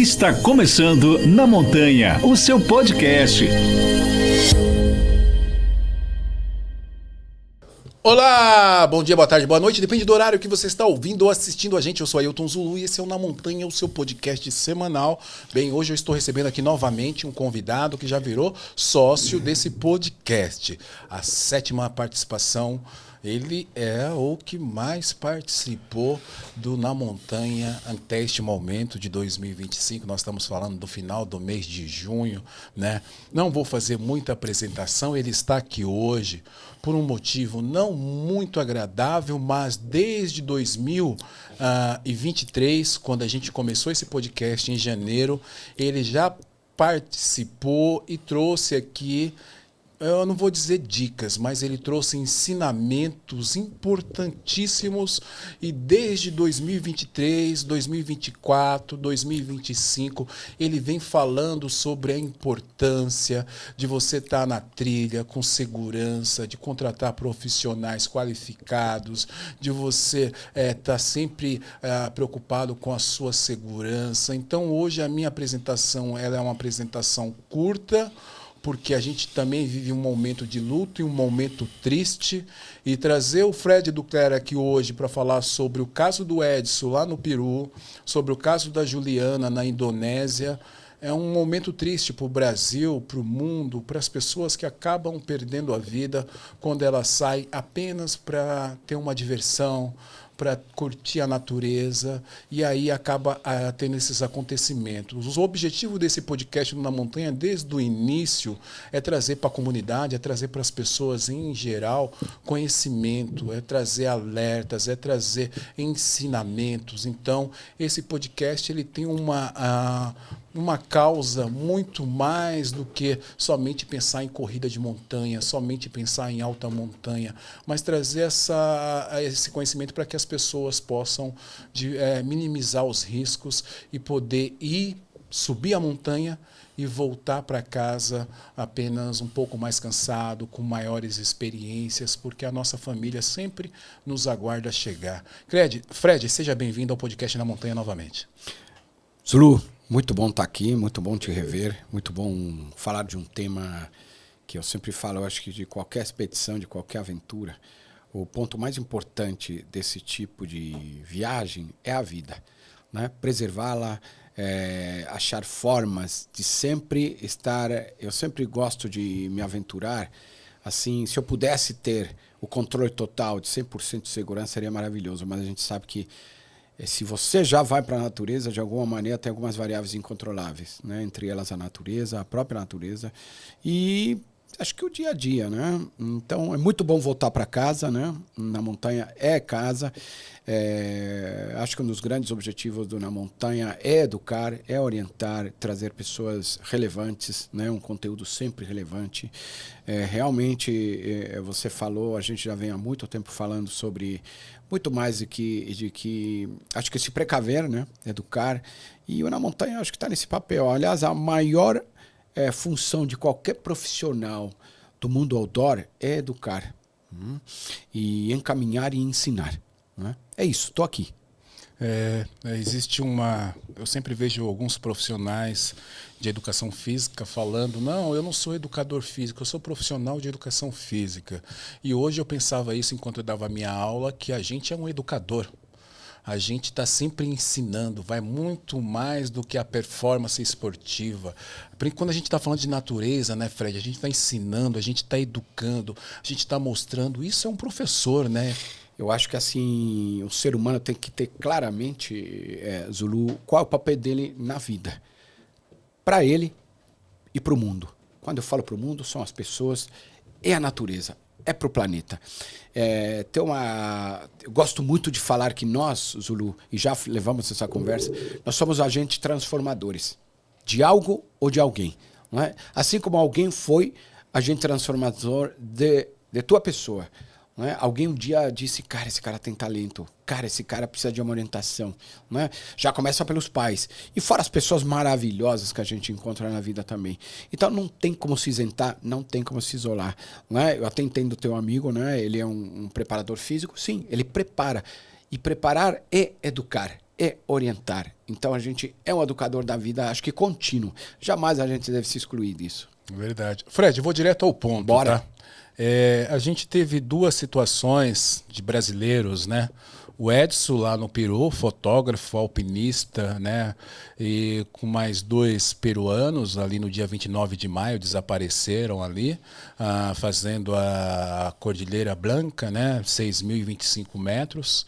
Está começando Na Montanha, o seu podcast. Olá, bom dia, boa tarde, boa noite, depende do horário que você está ouvindo ou assistindo a gente. Eu sou Ailton Zulu e esse é o Na Montanha, o seu podcast semanal. Bem, hoje eu estou recebendo aqui novamente um convidado que já virou sócio desse podcast. A 7ª participação. Ele é o que mais participou do Na Montanha até este momento de 2025. Nós estamos falando do final do mês de junho, né? Não vou fazer muita apresentação, ele está aqui hoje por um motivo não muito agradável, mas desde 2023, quando a gente começou esse podcast em janeiro, ele já participou e trouxe aqui, eu não vou dizer dicas, mas ele trouxe ensinamentos importantíssimos e desde 2023, 2024, 2025, ele vem falando sobre a importância de você estar na trilha com segurança, de contratar profissionais qualificados, de você estar sempre preocupado com a sua segurança. Então, hoje a minha apresentação ela é uma apresentação curta, porque a gente também vive um momento de luto e um momento triste, e trazer o Fred Ducler aqui hoje para falar sobre o caso do Edson lá no Peru, sobre o caso da Juliana na Indonésia, é um momento triste para o Brasil, para o mundo, para as pessoas que acabam perdendo a vida quando elas saem apenas para ter uma diversão, para curtir a natureza, e aí acaba tendo esses acontecimentos. O objetivo desse podcast Na Montanha, desde o início, é trazer para a comunidade, é trazer para as pessoas em geral conhecimento, é trazer alertas, é trazer ensinamentos. Então, esse podcast ele tem uma causa muito mais do que somente pensar em corrida de montanha, somente pensar em alta montanha, mas trazer esse conhecimento para que as pessoas possam minimizar os riscos e poder subir a montanha e voltar para casa apenas um pouco mais cansado, com maiores experiências, porque a nossa família sempre nos aguarda chegar. Fred, seja bem-vindo ao podcast Na Montanha novamente. Zulu, muito bom estar aqui, muito bom te rever, muito bom falar de um tema que eu sempre falo, eu acho que de qualquer expedição, de qualquer aventura, o ponto mais importante desse tipo de viagem é a vida, né? Preservá-la, achar formas de sempre estar. Eu sempre gosto de me aventurar, assim, se eu pudesse ter o controle total de 100% de segurança seria maravilhoso, mas a gente sabe que se você já vai para a natureza, de alguma maneira tem algumas variáveis incontroláveis, né? Entre elas a natureza, a própria natureza e acho que o dia a dia, né? Então é muito bom voltar para casa, né? Na montanha é casa. Acho que um dos grandes objetivos do Na Montanha é educar, é orientar, trazer pessoas relevantes, né? Um conteúdo sempre relevante. Realmente, você falou, a gente já vem há muito tempo falando sobre muito mais de que acho que se precaver, né? Educar. E o Na Montanha acho que está nesse papel. Aliás, a maior função de qualquer profissional do mundo outdoor é educar, e encaminhar e ensinar, né? É isso, estou aqui. Eu sempre vejo alguns profissionais de educação física falando, não, eu não sou educador físico, eu sou profissional de educação física. E hoje eu pensava isso enquanto eu dava a minha aula, que a gente é um educador. A gente está sempre ensinando, vai muito mais do que a performance esportiva. Quando a gente está falando de natureza, né, Fred? A gente está ensinando, a gente está educando, a gente está mostrando. Isso é um professor, né? Eu acho que assim, o ser humano tem que ter claramente, Zulu, qual é o papel dele na vida. Para ele e para o mundo. Quando eu falo para o mundo, são as pessoas e a natureza. É para o planeta. Eu gosto muito de falar que nós, Zulu, e já levamos essa conversa, nós somos agentes transformadores de algo ou de alguém. Não é? Assim como alguém foi agente transformador de tua pessoa. Não é? Alguém um dia disse, cara, esse cara tem talento, cara, esse cara precisa de uma orientação. Não é? Já começa pelos pais. E fora as pessoas maravilhosas que a gente encontra na vida também. Então não tem como se isentar, não tem como se isolar. Não é? Eu até entendo o teu amigo, né? Ele é um preparador físico, sim, ele prepara. E preparar é educar. e orientar. Então a gente é um educador da vida, acho que contínuo. Jamais a gente deve se excluir disso. Verdade. Fred, eu vou direto ao ponto. Bora. Tá? A gente teve duas situações de brasileiros, né? O Edson lá no Peru, fotógrafo, alpinista, né? E com mais 2 peruanos ali no dia 29 de maio desapareceram ali, fazendo a Cordilheira Blanca, né? 6.025 metros.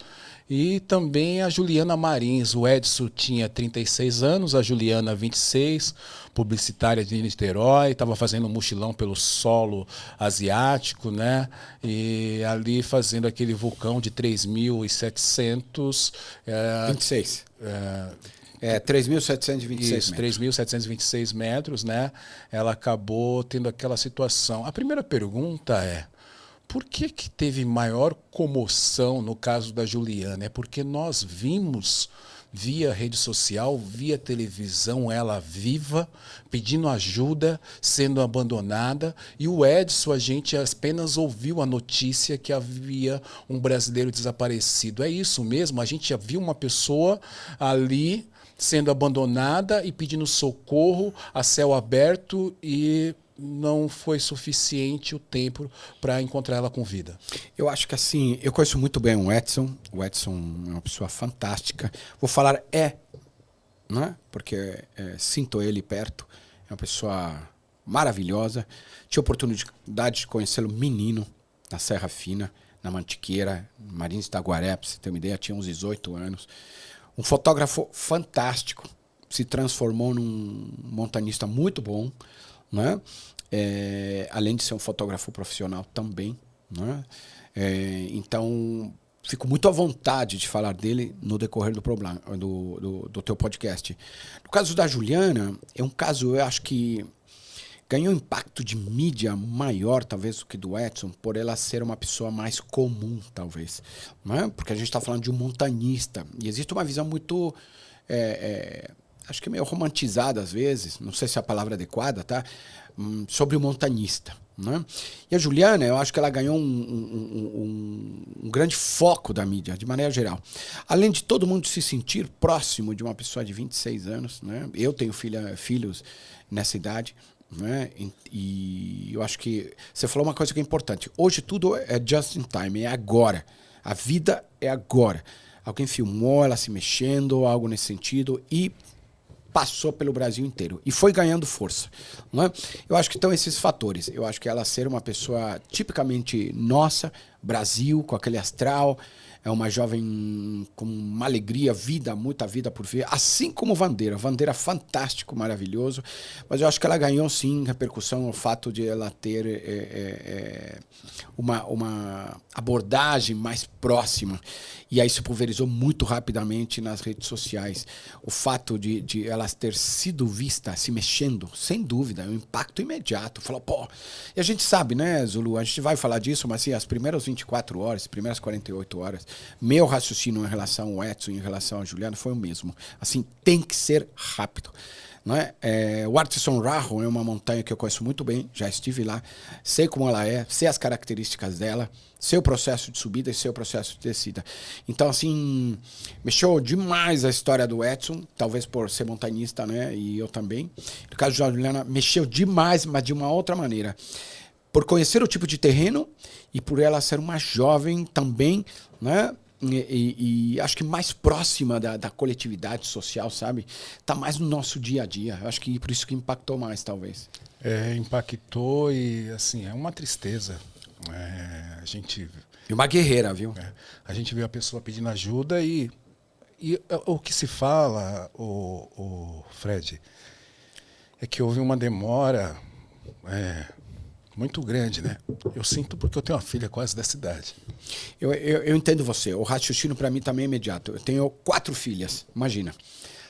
E também a Juliana Marins. O Edson tinha 36 anos, a Juliana 26, publicitária de Niterói, estava fazendo um mochilão pelo solo asiático, né? E ali fazendo aquele vulcão de 3.700... 26. 3.726 Isso, metros. 3.726 metros, né? Ela acabou tendo aquela situação. A primeira pergunta é: por que teve maior comoção no caso da Juliana? É porque nós vimos via rede social, via televisão, ela viva, pedindo ajuda, sendo abandonada. E o Edson, a gente apenas ouviu a notícia que havia um brasileiro desaparecido. É isso mesmo? A gente já viu uma pessoa ali sendo abandonada e pedindo socorro a céu aberto e não foi suficiente o tempo para encontrar ela com vida. Eu acho que assim, eu conheço muito bem o Edson. O Edson é uma pessoa fantástica. Vou falar né? Porque sinto ele perto. É uma pessoa maravilhosa. Tive a oportunidade de conhecê-lo menino na Serra Fina, na Mantiqueira, Marins da Guaré, para você ter uma ideia, tinha uns 18 anos. Um fotógrafo fantástico. Se transformou num montanista muito bom, né? Além de ser um fotógrafo profissional também, né? Então fico muito à vontade de falar dele no decorrer do teu podcast. No caso da Juliana, é um caso, eu acho que ganhou impacto de mídia maior, talvez, do que do Edson, por ela ser uma pessoa mais comum, talvez, né? Porque a gente está falando de um montanhista, e existe uma visão muito acho que meio romantizada às vezes, não sei se é a palavra adequada, tá? Sobre o montanhista, né? E a Juliana, eu acho que ela ganhou um grande foco da mídia, de maneira geral. Além de todo mundo se sentir próximo de uma pessoa de 26 anos, né? Eu tenho filhos nessa idade, né? E eu acho que você falou uma coisa que é importante. Hoje tudo é just in time, é agora. A vida é agora. Alguém filmou ela se mexendo, algo nesse sentido, e passou pelo Brasil inteiro e foi ganhando força, não é? Eu acho que estão esses fatores. Eu acho que ela ser uma pessoa tipicamente nossa, Brasil, com aquele astral, é uma jovem com uma alegria, muita vida por ver, assim como Vandeira. Vandeira fantástico, maravilhoso, mas eu acho que ela ganhou sim repercussão o fato de ela ter uma abordagem mais próxima, e aí se pulverizou muito rapidamente nas redes sociais. O fato de ela ter sido vista se mexendo, sem dúvida, é um impacto imediato. Falou, pô, e a gente sabe, né, Zulu, a gente vai falar disso, mas assim, as primeiras 24 horas, as primeiras 48 horas, meu raciocínio em relação ao Edson, em relação a Juliana, foi o mesmo. Assim, tem que ser rápido. Não é? O Artisan Rajo é uma montanha que eu conheço muito bem, já estive lá, sei como ela é, sei as características dela, sei o processo de subida e sei o processo de descida. Então, assim, mexeu demais a história do Edson, talvez por ser montanhista, né? E eu também. No caso da Juliana, mexeu demais, mas de uma outra maneira. Por conhecer o tipo de terreno e por ela ser uma jovem também, né? E acho que mais próxima da coletividade social, sabe? Tá mais no nosso dia a dia. Acho que por isso que impactou mais, talvez. Impactou e, assim, é uma tristeza. A gente... E uma guerreira, viu? A gente vê a pessoa pedindo ajuda e o que se fala, o Fred, é que houve uma demora muito grande, né? Eu sinto porque eu tenho uma filha quase dessa idade. Eu entendo você. O raciocínio para mim também é imediato. Eu tenho 4 filhas, imagina.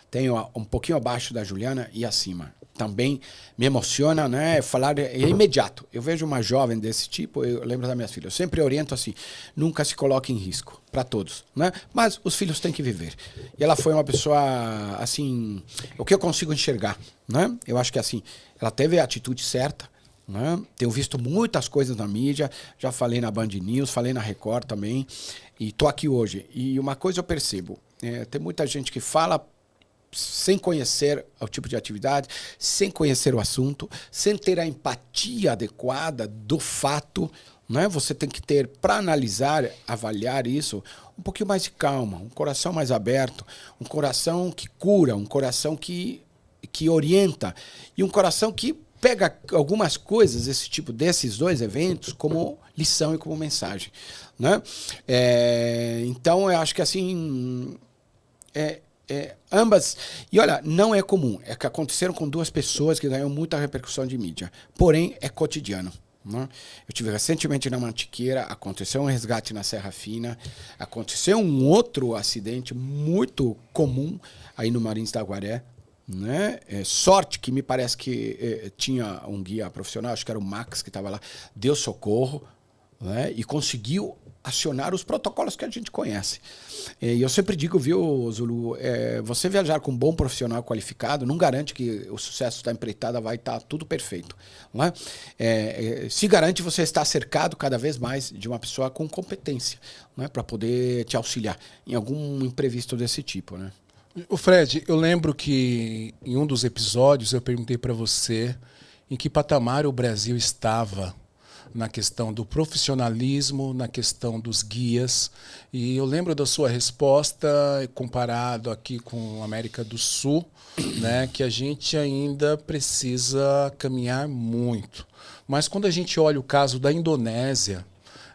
Tenho um pouquinho abaixo da Juliana e acima. Também me emociona, né? Falar é imediato. Eu vejo uma jovem desse tipo, eu lembro das minhas filhas. Eu sempre oriento assim, nunca se coloque em risco, para todos, né? Mas os filhos têm que viver. E ela foi uma pessoa, assim, o que eu consigo enxergar, né? Eu acho que assim, ela teve a atitude certa, né? Tenho visto muitas coisas na mídia, já falei na Band News, falei na Record também, e tô aqui hoje. E uma coisa eu percebo, Tem muita gente que fala sem conhecer o tipo de atividade, sem conhecer o assunto, sem ter a empatia adequada do fato, né? Você tem que ter, para analisar, avaliar isso, um pouquinho mais de calma, um coração mais aberto, um coração que cura, um coração que orienta e um coração que pega algumas coisas, esse tipo desses dois eventos, como lição e como mensagem, né? Então, eu acho que assim... ambas, e olha, não é comum, é que aconteceram com duas pessoas que ganham muita repercussão de mídia, porém é cotidiano, né? Eu tive recentemente na Mantiqueira, aconteceu um resgate na Serra Fina, aconteceu um outro acidente muito comum aí no Marins da Guaré, né? Sorte que me parece que tinha um guia profissional, acho que era o Max que estava lá, deu socorro, né? E conseguiu acionar os protocolos que a gente conhece. E eu sempre digo, viu, Zulu, você viajar com um bom profissional qualificado não garante que o sucesso da empreitada vai estar tudo perfeito. Não é? Se garante você estar cercado cada vez mais de uma pessoa com competência, não é? Para poder te auxiliar em algum imprevisto desse tipo, né? O Fred, eu lembro que em um dos episódios eu perguntei para você em que patamar o Brasil estava na questão do profissionalismo, na questão dos guias. E eu lembro da sua resposta, comparado aqui com a América do Sul, né, que a gente ainda precisa caminhar muito. Mas quando a gente olha o caso da Indonésia,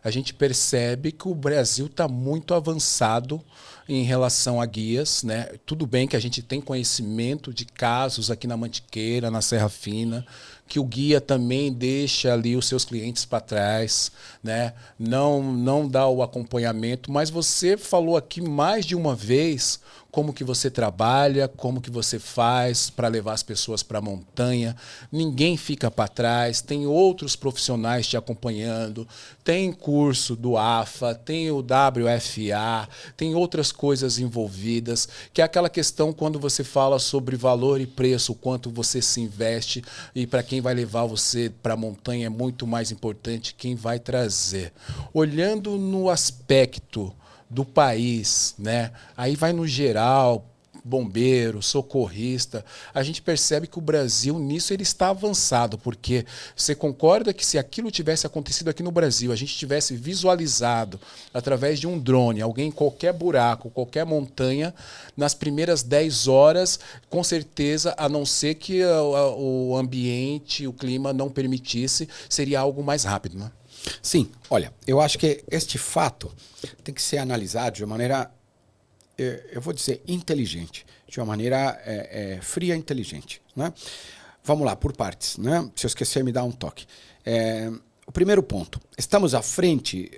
a gente percebe que o Brasil está muito avançado em relação a guias, né? Tudo bem que a gente tem conhecimento de casos aqui na Mantiqueira, na Serra Fina, que o guia também deixa ali os seus clientes para trás, né? Não dá o acompanhamento, mas você falou aqui mais de uma vez como que você trabalha, como que você faz para levar as pessoas para a montanha. Ninguém fica para trás, tem outros profissionais te acompanhando, tem curso do AFA, tem o WFA, tem outras coisas envolvidas, que é aquela questão quando você fala sobre valor e preço, o quanto você se investe, e para quem vai levar você para a montanha é muito mais importante quem vai trazer. Olhando no aspecto do país, né? Aí vai no geral, bombeiro, socorrista, a gente percebe que o Brasil nisso ele está avançado, porque você concorda que se aquilo tivesse acontecido aqui no Brasil, a gente tivesse visualizado através de um drone, alguém em qualquer buraco, qualquer montanha, nas primeiras 10 horas, com certeza, a não ser que o ambiente, o clima não permitisse, seria algo mais rápido, né? Sim, olha, eu acho que este fato tem que ser analisado de uma maneira, eu vou dizer, inteligente, de uma maneira fria e inteligente, né? Vamos lá, por partes, né? Se eu esquecer, me dá um toque. O primeiro ponto, estamos à frente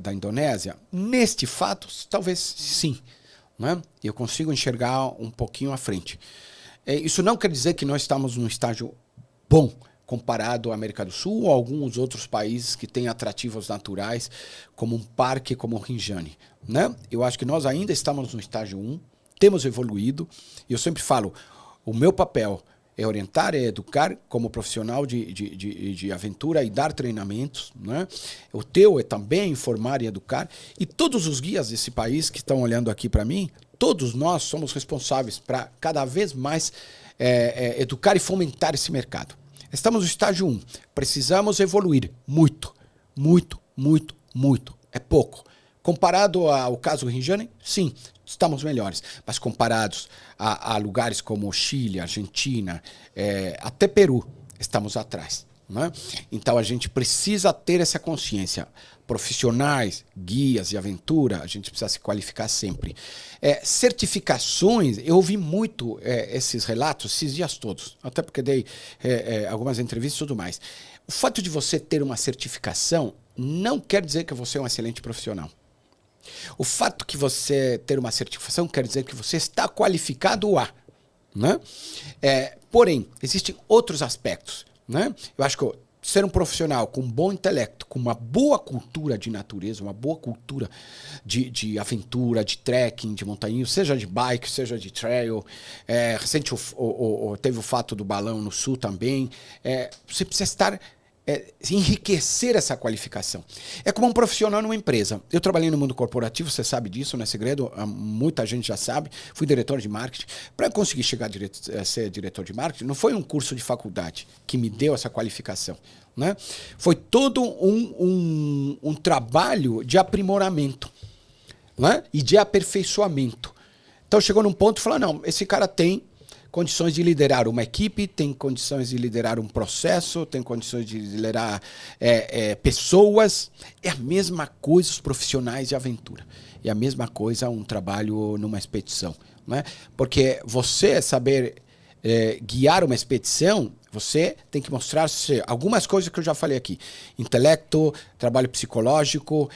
da Indonésia? Neste fato, talvez sim, né? Eu consigo enxergar um pouquinho à frente. Isso não quer dizer que nós estamos num estágio bom, comparado à América do Sul ou a alguns outros países que têm atrativos naturais, como um parque como o Rinjani, né? Eu acho que nós ainda estamos no estágio 1, temos evoluído, e eu sempre falo, o meu papel é orientar, é educar como profissional de aventura e dar treinamentos, né? O teu é também informar e educar, e todos os guias desse país que estão olhando aqui para mim, todos nós somos responsáveis para cada vez mais educar e fomentar esse mercado. Estamos no estágio 1. Precisamos evoluir muito, muito, muito, muito. É pouco. Comparado ao caso Rinjani, sim, estamos melhores. Mas comparados a lugares como Chile, Argentina, até Peru, estamos atrás, né? Então a gente precisa ter essa consciência. Profissionais, guias de aventura, a gente precisa se qualificar sempre. Certificações, eu ouvi muito esses relatos esses dias todos, até porque dei algumas entrevistas e tudo mais. O fato de você ter uma certificação não quer dizer que você é um excelente profissional. O fato que você ter uma certificação quer dizer que você está qualificado a, né? Porém, existem outros aspectos, né? Eu acho que ser um profissional com um bom intelecto, com uma boa cultura de natureza, uma boa cultura de aventura, de trekking, de montanhismo, seja de bike, seja de trail. Recente teve o fato do balão no sul também. Você precisa estar enriquecer essa qualificação. É como um profissional numa empresa. Eu trabalhei no mundo corporativo, você sabe disso, não é segredo, muita gente já sabe. Fui diretor de marketing. Para conseguir chegar a ser diretor de marketing, não foi um curso de faculdade que me deu essa qualificação. Né? Foi todo um trabalho de aprimoramento, né? E de aperfeiçoamento. Então chegou num ponto e falou, não, esse cara tem condições de liderar uma equipe, tem condições de liderar um processo, tem condições de liderar pessoas. É a mesma coisa os profissionais de aventura. É a mesma coisa um trabalho numa expedição. Né? Porque você saber guiar uma expedição, você tem que mostrar algumas coisas que eu já falei aqui. Intelecto, trabalho psicológico,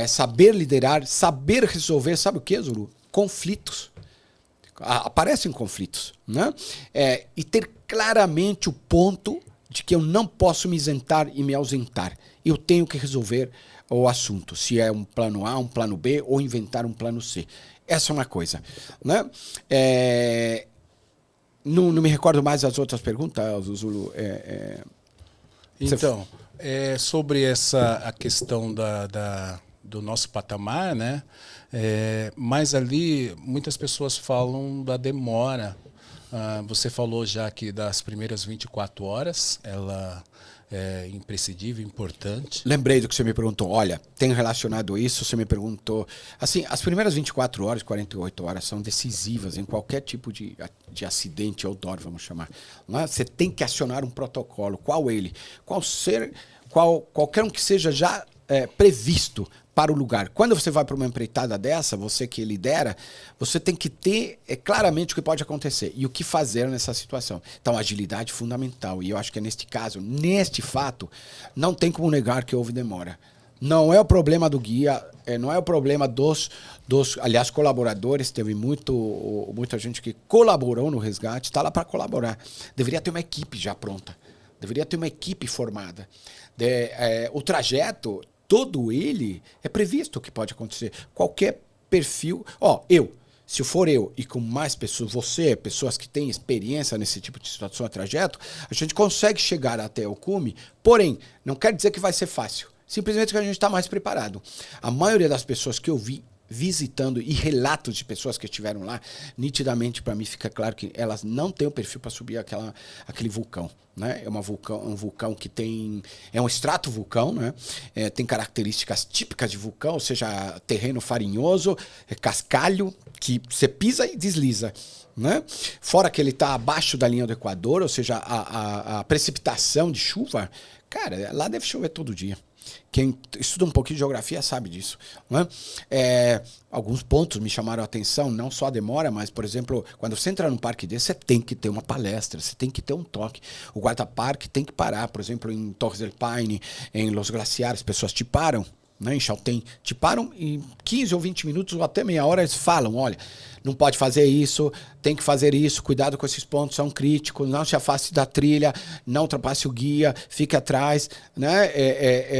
saber liderar, saber resolver, sabe o que, Zulu? Conflitos. Aparecem conflitos, né? E ter claramente o ponto de que eu não posso me isentar e me ausentar. Eu tenho que resolver o assunto, se é um plano A, um plano B ou inventar um plano C. Essa é uma coisa, né? Não me recordo mais as outras perguntas, Zulu. Então, sobre a questão do nosso patamar, né? Mas ali muitas pessoas falam da demora. Você falou já que das primeiras 24 horas, ela é imprescindível, importante. Lembrei do que você me perguntou. Olha, tem relacionado isso, você me perguntou. Assim, as primeiras 24 horas, 48 horas são decisivas em qualquer tipo de acidente outdoor, vamos chamar. Não é? Você tem que acionar um protocolo. Qual ele? Qualquer um que seja já previsto para o lugar. Quando você vai para uma empreitada dessa, você que lidera, você tem que ter claramente o que pode acontecer e o que fazer nessa situação. Então, agilidade é fundamental. E eu acho que neste caso, neste fato, não tem como negar que houve demora. Não é o problema do guia, não é o problema dos aliás, colaboradores. Teve muita gente que colaborou no resgate, está lá para colaborar. Deveria ter uma equipe já pronta. Deveria ter uma equipe formada. O trajeto, todo ele é previsto o que pode acontecer. Qualquer perfil... Se for eu e com mais pessoas, pessoas que têm experiência nesse tipo de situação, trajeto, a gente consegue chegar até o cume, porém, não quer dizer que vai ser fácil. Simplesmente que a gente está mais preparado. A maioria das pessoas que eu vi visitando e relatos de pessoas que estiveram lá, nitidamente para mim fica claro que elas não têm o perfil para subir aquele vulcão. Né? É um vulcão que tem... É um extrato vulcão, né? Tem características típicas de vulcão, ou seja, terreno farinhoso, cascalho, que você pisa e desliza. Né? Fora que ele está abaixo da linha do Equador, ou seja, a precipitação de chuva, cara, lá deve chover todo dia. Quem estuda um pouquinho de geografia sabe disso. Né? Alguns pontos me chamaram a atenção, não só a demora, mas, por exemplo, quando você entra num parque desse, você tem que ter uma palestra, você tem que ter um toque. O guarda-parque tem que parar, por exemplo, em Torres del Paine, em Los Glaciares, pessoas te param, né? Em Chaltén, te param em 15 ou 20 minutos ou até meia hora, eles falam, olha, não pode fazer isso, tem que fazer isso, cuidado com esses pontos, são críticos, não se afaste da trilha, não ultrapasse o guia, fique atrás, né?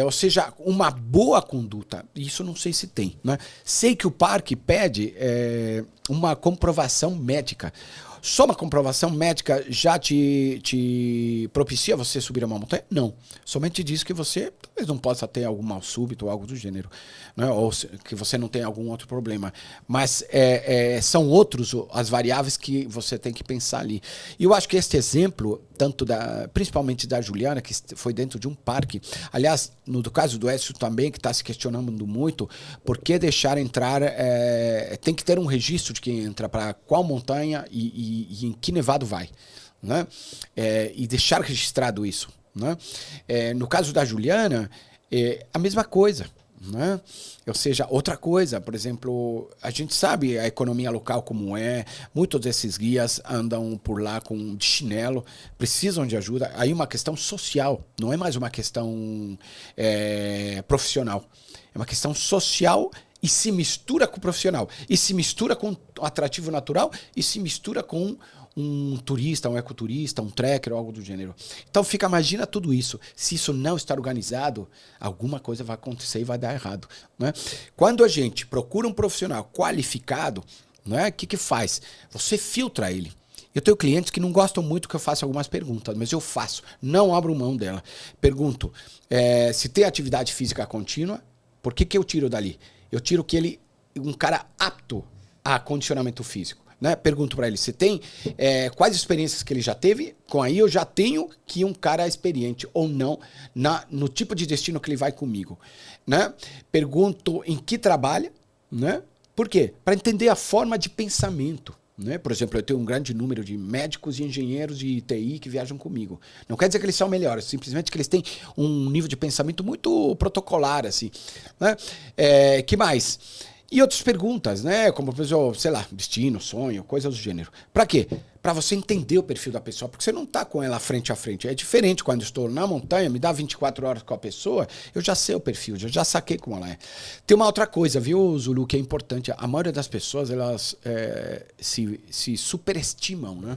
Ou seja, uma boa conduta. Isso não sei se tem, né? Sei que o parque pede uma comprovação médica. Só uma comprovação médica já te propicia você subir a uma montanha? Não. Somente diz que você talvez não possa ter algum mal súbito ou algo do gênero, né? Ou que você não tem algum outro problema. Mas são outros as variáveis que você tem que pensar ali. E eu acho que este exemplo, principalmente da Juliana, que foi dentro de um parque, aliás, no caso do Écio também, que está se questionando muito, por que deixar entrar, tem que ter um registro de quem entra para qual montanha e em que nevado vai, né? E deixar registrado isso, né? No caso da Juliana, a mesma coisa, né? Ou seja, outra coisa, por exemplo, a gente sabe a economia local como é, muitos desses guias andam por lá de chinelo, precisam de ajuda. Aí uma questão social, não é mais uma questão profissional, é uma questão social e se mistura com o profissional, e se mistura com o atrativo natural, e se mistura com um turista, um ecoturista, um trekker ou algo do gênero. Então imagina tudo isso. Se isso não estar organizado, alguma coisa vai acontecer e vai dar errado. Né? Quando a gente procura um profissional qualificado, né, o que faz? Você filtra ele. Eu tenho clientes que não gostam muito que eu faça algumas perguntas, mas eu faço, não abro mão dela. Pergunto se tem atividade física contínua, por que eu tiro dali? Eu tiro que ele um cara apto a condicionamento físico. Né? Pergunto para ele se tem quais experiências que ele já teve, com aí eu já tenho que um cara é experiente ou não no tipo de destino que ele vai comigo. Né? Pergunto em que trabalha, né? Por quê? Para entender a forma de pensamento. Né? Por exemplo, eu tenho um grande número de médicos e engenheiros de TI que viajam comigo. Não quer dizer que eles são melhores, simplesmente que eles têm um nível de pensamento muito protocolar, assim. Né? Que mais? E outras perguntas, né? Como, por exemplo, sei lá, destino, sonho, coisas do gênero. Para quê? Para você entender o perfil da pessoa, porque você não está com ela frente a frente. É diferente quando eu estou na montanha, me dá 24 horas com a pessoa, eu já sei o perfil, já saquei como ela é. Tem uma outra coisa, viu, Zulu, que é importante. A maioria das pessoas, elas se superestimam, né?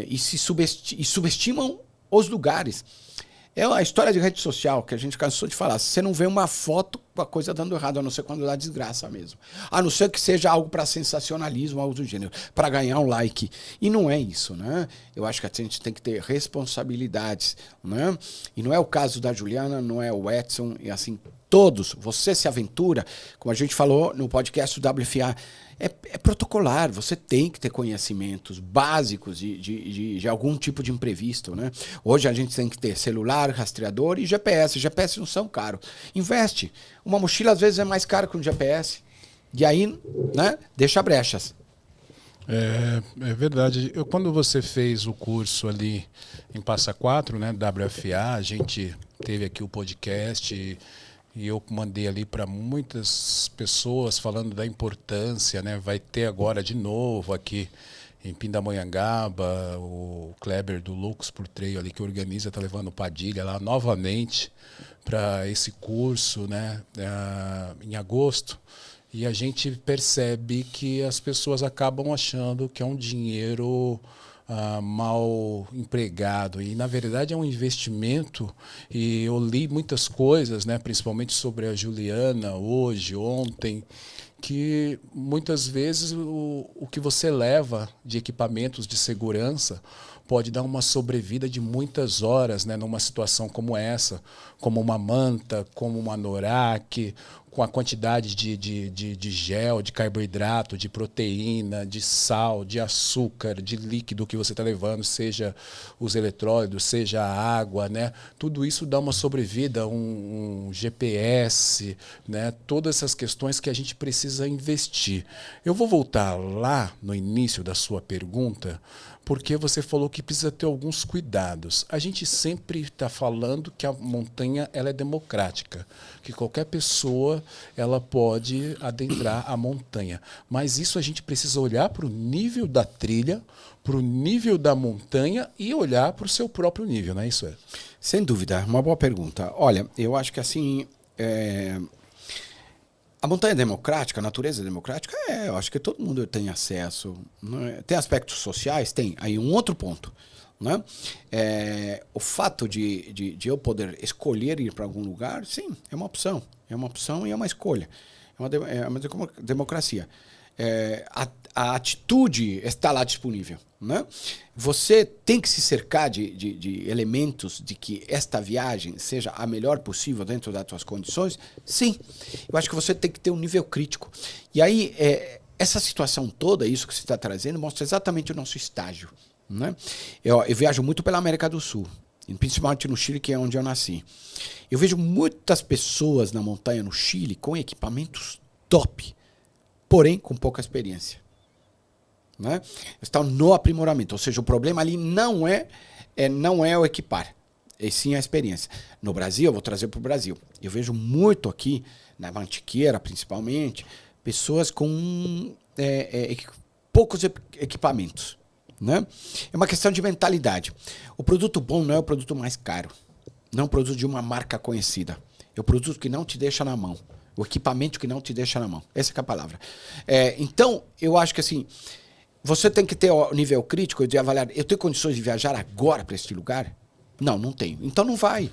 E subestimam os lugares. É uma história de rede social que a gente cansou de falar. Se você não vê uma foto com a coisa dando errado, a não ser quando dá desgraça mesmo. A não ser que seja algo para sensacionalismo, algo do gênero, para ganhar um like. E não é isso, né? Eu acho que a gente tem que ter responsabilidades, né? E não é o caso da Juliana, não é o Edson, e assim, todos. Você se aventura, como a gente falou no podcast do WFA, é protocolar, você tem que ter conhecimentos básicos de algum tipo de imprevisto, né? Hoje a gente tem que ter celular, rastreador e GPS. GPS não são caros. Investe. Uma mochila às vezes é mais cara que um GPS. E aí, né? Deixa brechas. É verdade. Quando você fez o curso ali em Passa Quatro, né, WFA, a gente teve aqui o podcast e eu mandei ali para muitas pessoas falando da importância, né? Vai ter agora de novo aqui em Pindamonhangaba, o Kleber do Lux por Trail ali que organiza, está levando o Padilha lá novamente para esse curso, né? Em agosto. E a gente percebe que as pessoas acabam achando que é um dinheiro mal empregado, e na verdade é um investimento. E eu li muitas coisas, né, principalmente sobre a Juliana hoje, ontem, que muitas vezes o que você leva de equipamentos de segurança pode dar uma sobrevida de muitas horas, né, numa situação como essa, como uma manta, como uma anorak, com a quantidade de gel, de carboidrato, de proteína, de sal, de açúcar, de líquido que você está levando, seja os eletrólitos, seja a água, né? Tudo isso dá uma sobrevida, um GPS, né? Todas essas questões que a gente precisa investir. Eu vou voltar lá no início da sua pergunta, porque você falou que precisa ter alguns cuidados. A gente sempre está falando que a montanha ela é democrática, que qualquer pessoa ela pode adentrar a montanha. Mas isso a gente precisa olhar para o nível da trilha, para o nível da montanha e olhar para o seu próprio nível, não é isso? Sem dúvida, uma boa pergunta. Olha, eu acho que assim... A montanha é democrática, a natureza é democrática? Eu acho que todo mundo tem acesso. Né? Tem aspectos sociais? Tem. Aí um outro ponto. Né? O fato de eu poder escolher ir para algum lugar, sim, é uma opção. É uma opção e é uma escolha. É uma democracia. A atitude está lá disponível. Né? Você tem que se cercar de elementos de que esta viagem seja a melhor possível dentro das suas condições? Sim. Eu acho que você tem que ter um nível crítico. E aí, essa situação toda, isso que você está trazendo, mostra exatamente o nosso estágio. Né? Eu viajo muito pela América do Sul, principalmente no Chile, que é onde eu nasci. Eu vejo muitas pessoas na montanha no Chile com equipamentos top, porém com pouca experiência. Né? Estão no aprimoramento, ou seja, o problema ali não é o equipar, e sim a experiência. No Brasil, eu vou trazer para o Brasil, eu vejo muito aqui, na Mantiqueira principalmente, pessoas com poucos equipamentos. Né? É uma questão de mentalidade. O produto bom não é o produto mais caro, não é o produto de uma marca conhecida, é o produto que não te deixa na mão, o equipamento que não te deixa na mão, essa é a palavra. Então, eu acho que assim, você tem que ter o nível crítico de avaliar, eu tenho condições de viajar agora para este lugar? Não, não tenho. Então não vai.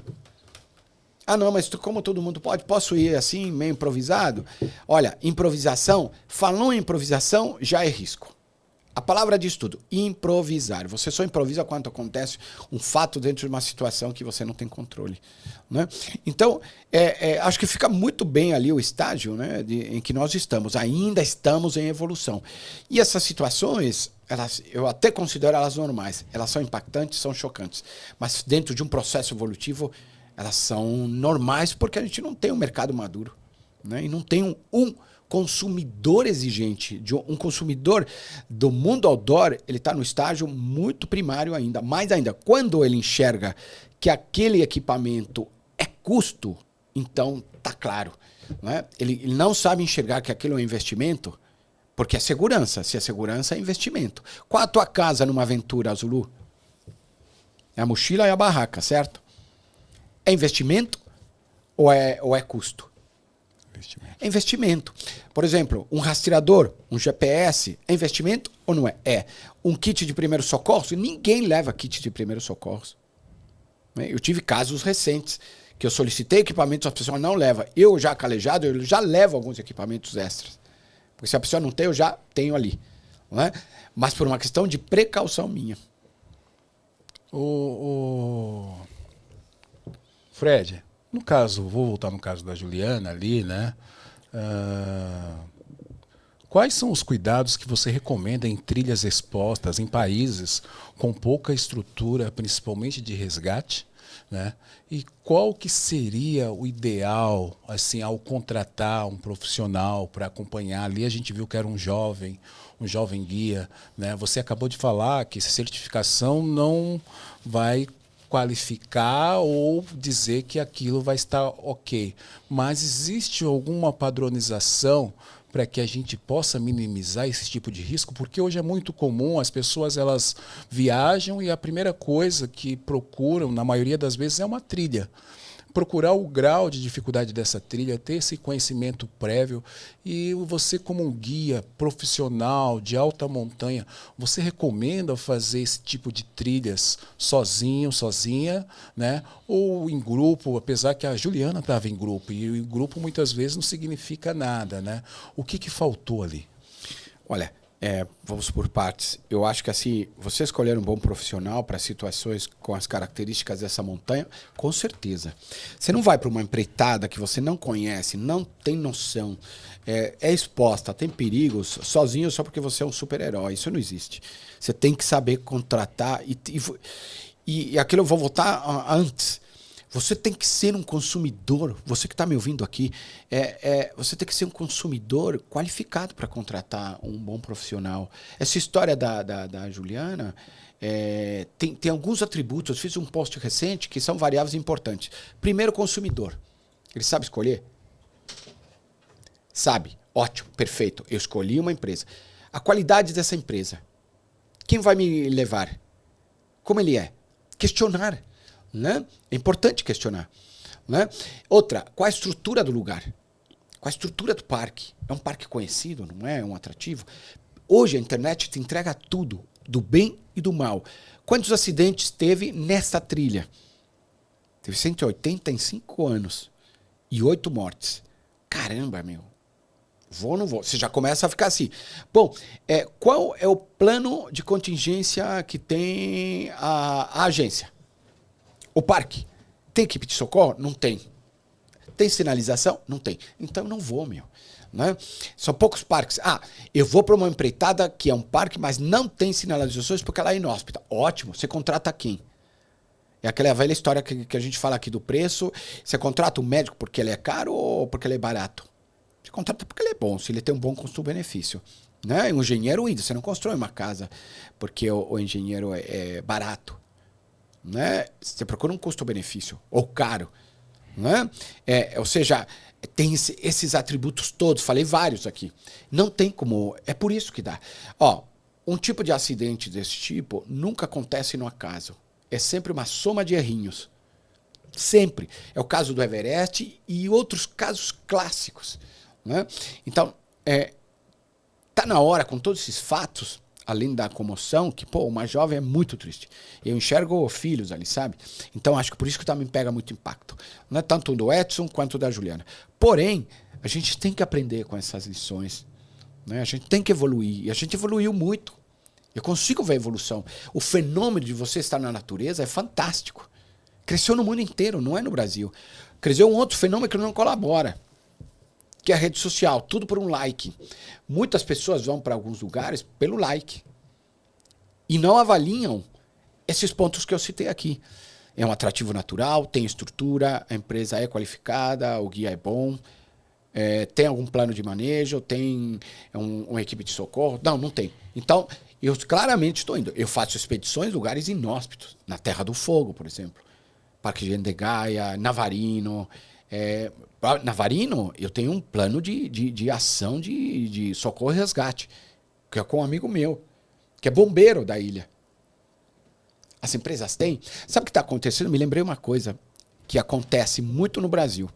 Ah, não, mas como todo mundo pode, posso ir assim, meio improvisado? Olha, improvisação, falou em improvisação, já é risco. A palavra diz tudo. Improvisar. Você só improvisa quando acontece um fato dentro de uma situação que você não tem controle. Né? Então, acho que fica muito bem ali o estágio, né, em que nós estamos. Ainda estamos em evolução. E essas situações, eu até considero elas normais. Elas são impactantes, são chocantes. Mas dentro de um processo evolutivo, elas são normais porque a gente não tem um mercado maduro. Né? E não tem um consumidor exigente, um consumidor do mundo outdoor, ele está no estágio muito primário ainda. Mais ainda, quando ele enxerga que aquele equipamento é custo, então tá claro. Né? Ele não sabe enxergar que aquilo é um investimento, porque é segurança. Se é segurança, é investimento. Qual a tua casa numa aventura, Zulu? É a mochila e a barraca, certo? É investimento ou é custo? É investimento. Por exemplo, um rastreador, um GPS, é investimento ou não é? É. Um kit de primeiros socorros, ninguém leva kit de primeiros socorros. Eu tive casos recentes que eu solicitei equipamentos, a pessoa não leva. Eu já calejado, eu já levo alguns equipamentos extras. Porque se a pessoa não tem, eu já tenho ali. Não é? Mas por uma questão de precaução minha. Fred, no caso, vou voltar no caso da Juliana ali, né? Quais são os cuidados que você recomenda em trilhas expostas em países com pouca estrutura, principalmente de resgate, né? E qual que seria o ideal, assim, ao contratar um profissional para acompanhar ali? A gente viu que era um jovem guia, né? Você acabou de falar que essa certificação não vai qualificar ou dizer que aquilo vai estar ok. Mas existe alguma padronização para que a gente possa minimizar esse tipo de risco? Porque hoje é muito comum, as pessoas elas viajam e a primeira coisa que procuram, na maioria das vezes, é uma trilha. Procurar o grau de dificuldade dessa trilha, ter esse conhecimento prévio. E você, como um guia profissional de alta montanha, você recomenda fazer esse tipo de trilhas sozinho, sozinha, né? Ou em grupo, apesar que a Juliana estava em grupo, e o grupo muitas vezes não significa nada, né? O que faltou ali? Olha, vamos por partes. Eu acho que assim, você escolher um bom profissional para situações com as características dessa montanha, com certeza. Você não vai para uma empreitada que você não conhece, não tem noção, é exposta, tem perigos, sozinho só porque você é um super-herói. Isso não existe. Você tem que saber contratar e aquilo eu vou voltar antes. Você tem que ser um consumidor, você que está me ouvindo aqui, você tem que ser um consumidor qualificado para contratar um bom profissional. Essa história da Juliana tem alguns atributos. Eu fiz um post recente que são variáveis importantes. Primeiro, consumidor. Ele sabe escolher? Sabe. Ótimo, perfeito. Eu escolhi uma empresa. A qualidade dessa empresa. Quem vai me levar? Como ele é? Questionar. Né? É importante questionar. Né? Outra, qual a estrutura do lugar? Qual a estrutura do parque? É um parque conhecido, não é? É um atrativo? Hoje a internet te entrega tudo, do bem e do mal. Quantos acidentes teve nessa trilha? Teve 180 em 5 anos e 8 mortes. Caramba, meu. Vou ou não vou? Você já começa a ficar assim. Bom, qual é o plano de contingência que tem a agência? O parque tem equipe de socorro? Não tem. Tem sinalização? Não tem. Então eu não vou, meu. Né? São poucos parques. Eu vou para uma empreitada que é um parque, mas não tem sinalizações porque ela é inóspita. Ótimo. Você contrata quem? É aquela velha história que a gente fala aqui do preço. Você contrata um médico porque ele é caro ou porque ele é barato? Você contrata porque ele é bom, se ele tem um bom custo-benefício. Né? Um engenheiro ainda. Você não constrói uma casa porque o engenheiro é barato. Né? Você procura um custo-benefício, ou caro. Né? Ou seja, tem esses atributos todos, falei vários aqui. Não tem como, é por isso que dá. Um tipo de acidente desse tipo nunca acontece no acaso. É sempre uma soma de errinhos. Sempre. É o caso do Everest e outros casos clássicos. Né? Então, tá na hora, com todos esses fatos, além da comoção, que, uma jovem é muito triste. Eu enxergo filhos ali, sabe? Então, acho que por isso que também pega muito impacto. Não é tanto do Edson quanto da Juliana. Porém, a gente tem que aprender com essas lições. Né? A gente tem que evoluir. E a gente evoluiu muito. Eu consigo ver a evolução. O fenômeno de você estar na natureza é fantástico. Cresceu no mundo inteiro, não é no Brasil. Cresceu um outro fenômeno que não colabora, que é a rede social, tudo por um like. Muitas pessoas vão para alguns lugares pelo like e não avaliam esses pontos que eu citei aqui. É um atrativo natural, tem estrutura, a empresa é qualificada, o guia é bom, tem algum plano de manejo, tem uma equipe de socorro. Não tem. Então, eu claramente estou indo. Eu faço expedições em lugares inóspitos, na Terra do Fogo, por exemplo. Parque de Endegaia, Navarino. Navarino, eu tenho um plano de ação de socorro e resgate, que é com um amigo meu, que é bombeiro da ilha. As empresas têm. Sabe o que está acontecendo? Me lembrei uma coisa que acontece muito no Brasil.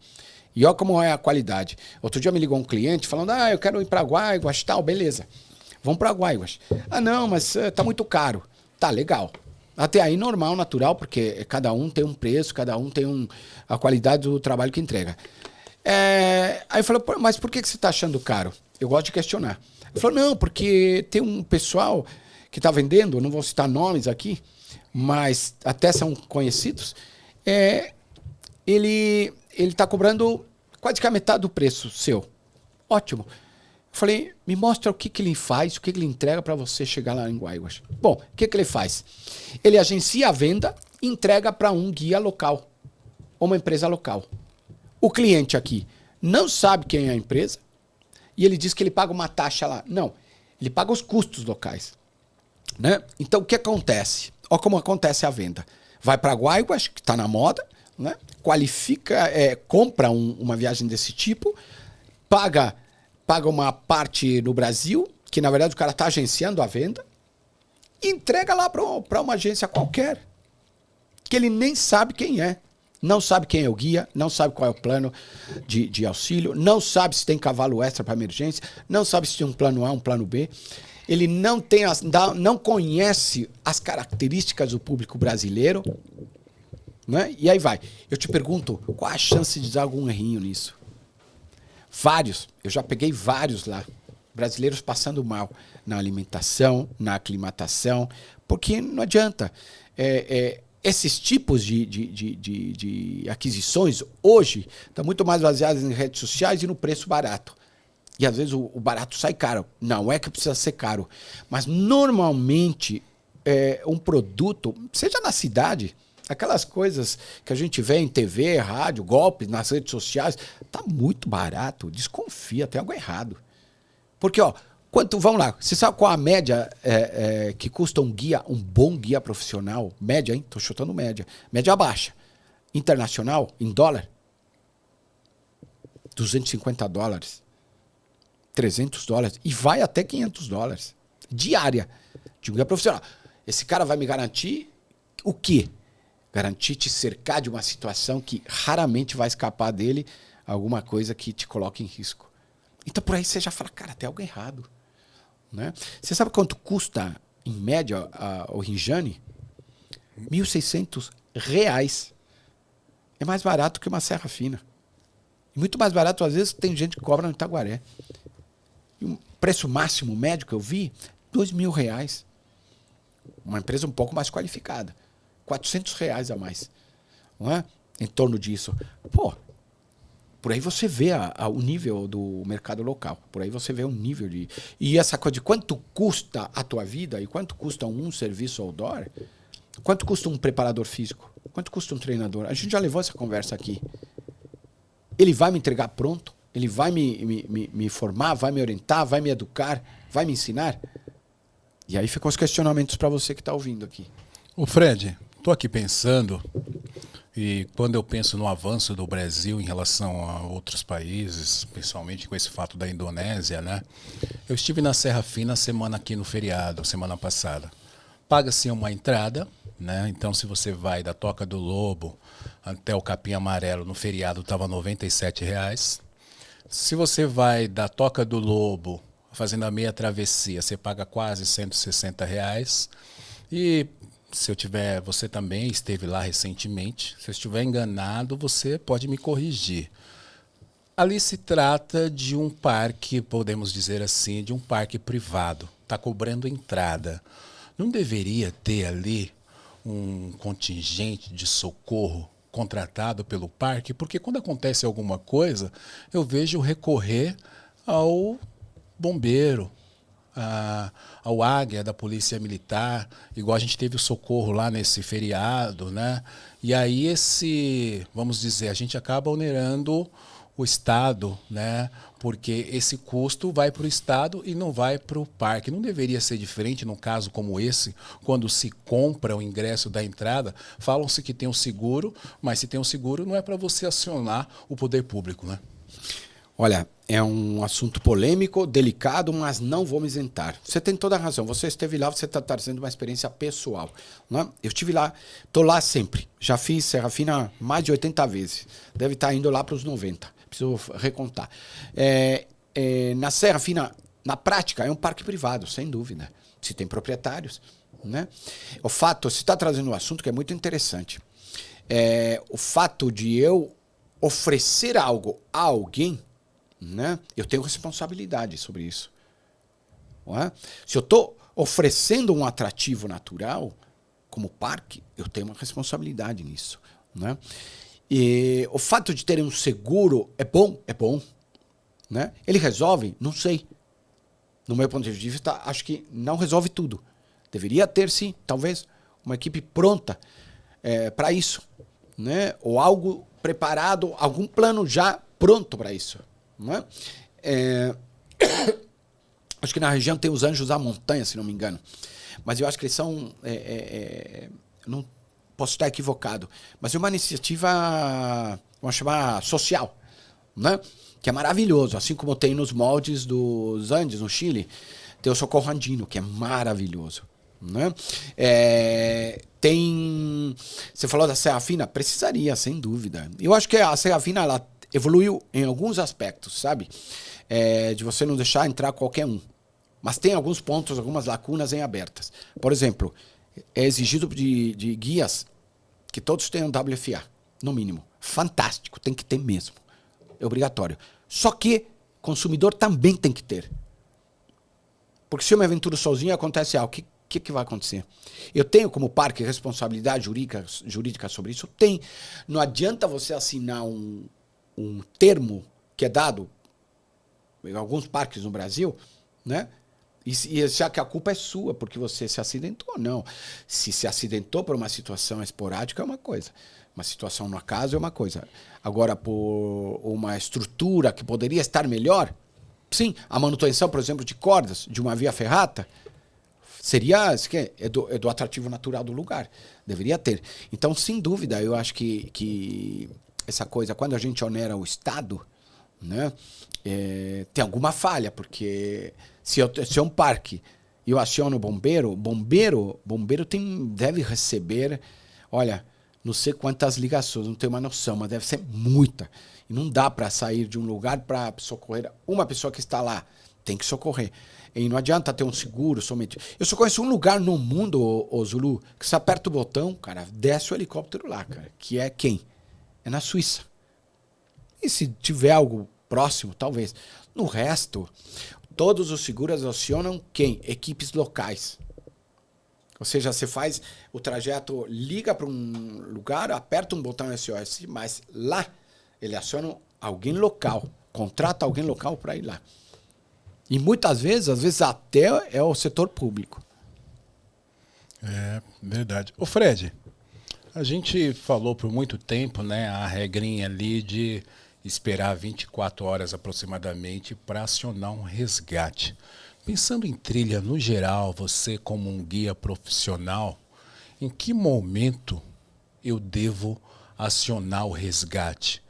E olha como é a qualidade. Outro dia me ligou um cliente falando, eu quero ir para Guaiguas, tal, beleza. Vamos para Guaiguas. Não, mas tá muito caro. Tá, legal. Até aí normal, natural, porque cada um tem um preço, cada um tem a qualidade do trabalho que entrega. Aí eu falei, mas por que você está achando caro? Eu gosto de questionar. Ele falou, não, porque tem um pessoal que está vendendo, não vou citar nomes aqui, mas até são conhecidos, ele está cobrando quase que a metade do preço seu. Ótimo. Eu falei, me mostra o que ele faz, o que ele entrega para você chegar lá em Guaiguas. Bom, o que ele faz? Ele agencia a venda e entrega para um guia local, ou uma empresa local. O cliente aqui não sabe quem é a empresa e ele diz que ele paga uma taxa lá. Não, ele paga os custos locais. Né? Então, o que acontece? Olha como acontece a venda. Vai para Guaiguas, que está na moda, né? Qualifica, compra uma viagem desse tipo, paga uma parte no Brasil, que na verdade o cara está agenciando a venda, e entrega lá para uma agência qualquer, que ele nem sabe quem é. Não sabe quem é o guia, não sabe qual é o plano de auxílio, não sabe se tem cavalo extra para emergência, não sabe se tem um plano A, um plano B. Ele não conhece as características do público brasileiro, né? E aí vai. Eu te pergunto, qual a chance de dar algum errinho nisso? Vários. Eu já peguei vários lá. Brasileiros passando mal na alimentação, na aclimatação, porque não adianta. Esses tipos de aquisições, hoje, estão muito mais baseadas em redes sociais e no preço barato. E às vezes o barato sai caro. Não é que precisa ser caro. Mas normalmente, um produto, seja na cidade, aquelas coisas que a gente vê em TV, rádio, golpes nas redes sociais, tá muito barato. Desconfia, tem algo errado. Porque, vamos lá, você sabe qual a média que custa um bom guia profissional? Média, hein? Tô chutando média. Média baixa. Internacional, em dólar, $250, $300 e vai até $500 diária de um guia profissional. Esse cara vai me garantir o quê? Garantir te cercar de uma situação que raramente vai escapar dele, alguma coisa que te coloque em risco. Então por aí você já fala, cara, tem algo errado. Né? Você sabe quanto custa, em média, o Rinjane? R$1.600. É mais barato que uma serra fina. E muito mais barato, às vezes, tem gente que cobra no Itaguaré. E o preço máximo médio que eu vi, R$2.000. Uma empresa um pouco mais qualificada. R$400 a mais. Não é? Em torno disso. Por aí você vê o nível do mercado local. Por aí você vê o nível de... E essa coisa de quanto custa a tua vida e quanto custa um serviço outdoor, quanto custa um preparador físico, quanto custa um treinador. A gente já levou essa conversa aqui. Ele vai me entregar pronto? Ele vai me formar, vai me orientar, vai me educar, vai me ensinar? E aí ficam os questionamentos para você que está ouvindo aqui. Ô Fred, estou aqui pensando, e quando eu penso no avanço do Brasil em relação a outros países, principalmente com esse fato da Indonésia, né? Eu estive na Serra Fina aqui no feriado, semana passada. Paga-se uma entrada, né? Então se você vai da Toca do Lobo até o Capim Amarelo no feriado estava R$97. Se você vai da Toca do Lobo fazendo a meia travessia, você paga quase R$160. E você também esteve lá recentemente, se eu estiver enganado, você pode me corrigir. Ali se trata de um parque, podemos dizer assim, de um parque privado, está cobrando entrada. Não deveria ter ali um contingente de socorro contratado pelo parque? Porque quando acontece alguma coisa, eu vejo recorrer ao bombeiro, ao Águia da Polícia Militar, igual a gente teve o socorro lá nesse feriado, né? E aí vamos dizer, a gente acaba onerando o Estado, né? Porque esse custo vai para o Estado e não vai para o parque. Não deveria ser diferente num caso como esse, quando se compra o ingresso da entrada, falam-se que tem um seguro, mas se tem um seguro não é para você acionar o poder público, né? Olha, é um assunto polêmico, delicado, mas não vou me isentar. Você tem toda a razão. Você esteve lá, você está trazendo uma experiência pessoal. Não é? Eu estive lá, estou lá sempre. Já fiz Serra Fina mais de 80 vezes. Deve estar indo lá para os 90. Preciso recontar. Na Serra Fina, na prática, é um parque privado, sem dúvida. Se tem proprietários. Né? O fato, você está trazendo um assunto que é muito interessante. O fato de eu oferecer algo a alguém, né? Eu tenho responsabilidade sobre isso. Não é? Se eu estou oferecendo um atrativo natural, como parque, eu tenho uma responsabilidade nisso. Né? E o fato de ter um seguro é bom? É bom. Né? Ele resolve? Não sei. No meu ponto de vista, acho que não resolve tudo. Deveria ter, sim, talvez, uma equipe pronta para isso. Né? Ou algo preparado, algum plano já pronto para isso. Né? Acho que na região tem os Anjos da Montanha, se não me engano. Mas eu acho que eles são... não posso estar equivocado. Mas é uma iniciativa, vamos chamar, social. Né? Que é maravilhoso. Assim como tem nos moldes dos Andes, no Chile, tem o Socorro Andino, que é maravilhoso. Né? Você falou da Serra Fina? Precisaria, sem dúvida. Eu acho que a Serra Fina ela evoluiu em alguns aspectos, sabe? De você não deixar entrar qualquer um. Mas tem alguns pontos, algumas lacunas em abertas. Por exemplo, é exigido de guias que todos tenham WFA, no mínimo. Fantástico, tem que ter mesmo. É obrigatório. Só que consumidor também tem que ter. Porque se eu me aventuro sozinho, acontece algo. O que vai acontecer? Eu tenho como parque responsabilidade jurídica sobre isso? Tem. Não adianta você assinar um termo que é dado em alguns parques no Brasil, né? E achar que a culpa é sua, porque você se acidentou. Não. Se acidentou por uma situação esporádica é uma coisa. Uma situação no acaso é uma coisa. Agora, por uma estrutura que poderia estar melhor, sim, a manutenção, por exemplo, de cordas de uma via ferrata, é do atrativo natural do lugar. Deveria ter. Então, sem dúvida, eu acho que essa coisa, quando a gente onera o Estado, né, tem alguma falha, porque se é um parque e eu aciono o bombeiro deve receber, olha, não sei quantas ligações, não tenho uma noção, mas deve ser muita. E não dá para sair de um lugar para socorrer uma pessoa que está lá. Tem que socorrer. E não adianta ter um seguro somente. Eu só conheço um lugar no mundo, ô Zulu, que você aperta o botão, cara, desce o helicóptero lá, cara. Que é quem? É na Suíça. E se tiver algo próximo, talvez. No resto, todos os seguros acionam quem? Equipes locais. Ou seja, você faz o trajeto, liga para um lugar, aperta um botão SOS, mas lá ele aciona alguém local. Contrata alguém local para ir lá. E muitas vezes, às vezes até é o setor público. É verdade. Ô Fred, a gente falou por muito tempo, né, a regrinha ali de esperar 24 horas aproximadamente para acionar um resgate. Pensando em trilha no geral, você como um guia profissional, em que momento eu devo acionar o resgate?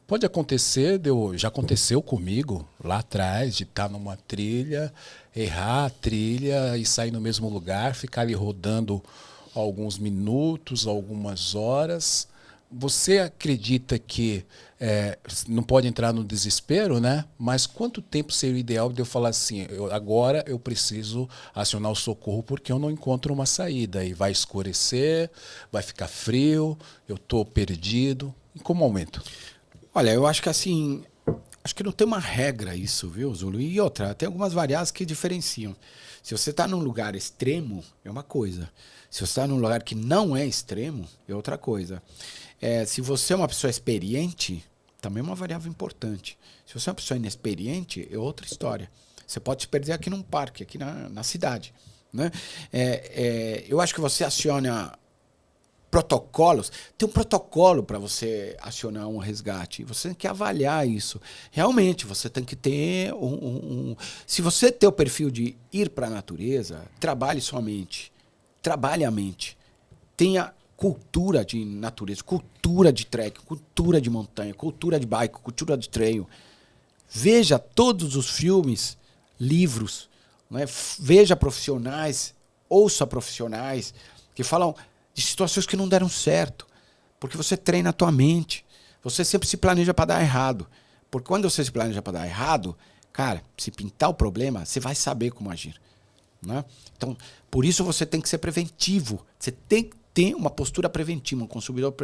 Pode acontecer, já aconteceu comigo lá atrás, de estar numa trilha, errar a trilha e sair no mesmo lugar, ficar ali rodando alguns minutos, algumas horas. Você acredita que não pode entrar no desespero, né? Mas quanto tempo seria o ideal de eu falar assim, agora eu preciso acionar o socorro porque eu não encontro uma saída e vai escurecer, vai ficar frio, eu estou perdido. Em qual momento? Olha, eu acho que assim, acho que não tem uma regra isso, viu, Zulu? E outra, tem algumas variáveis que diferenciam. Se você está num lugar extremo, é uma coisa. Se você está num lugar que não é extremo, é outra coisa. Se você é uma pessoa experiente, também é uma variável importante. Se você é uma pessoa inexperiente, é outra história. Você pode se perder aqui num parque, aqui na cidade. Né? Eu acho que você aciona protocolos. Tem um protocolo para você acionar um resgate. Você tem que avaliar isso. Realmente, você tem que ter Se você tem o perfil de ir para a natureza, trabalhe sua mente. Trabalhe a mente. Tenha cultura de natureza, cultura de trek, cultura de montanha, cultura de bike, cultura de trail. Veja todos os filmes, livros, né? Veja profissionais, ouça profissionais que falam de situações que não deram certo, porque você treina a tua mente. Você sempre se planeja para dar errado. Porque quando você se planeja para dar errado, cara, se pintar o problema, você vai saber como agir. Né? Então, por isso você tem que ser preventivo. Você tem que ter uma postura preventiva, um consumidor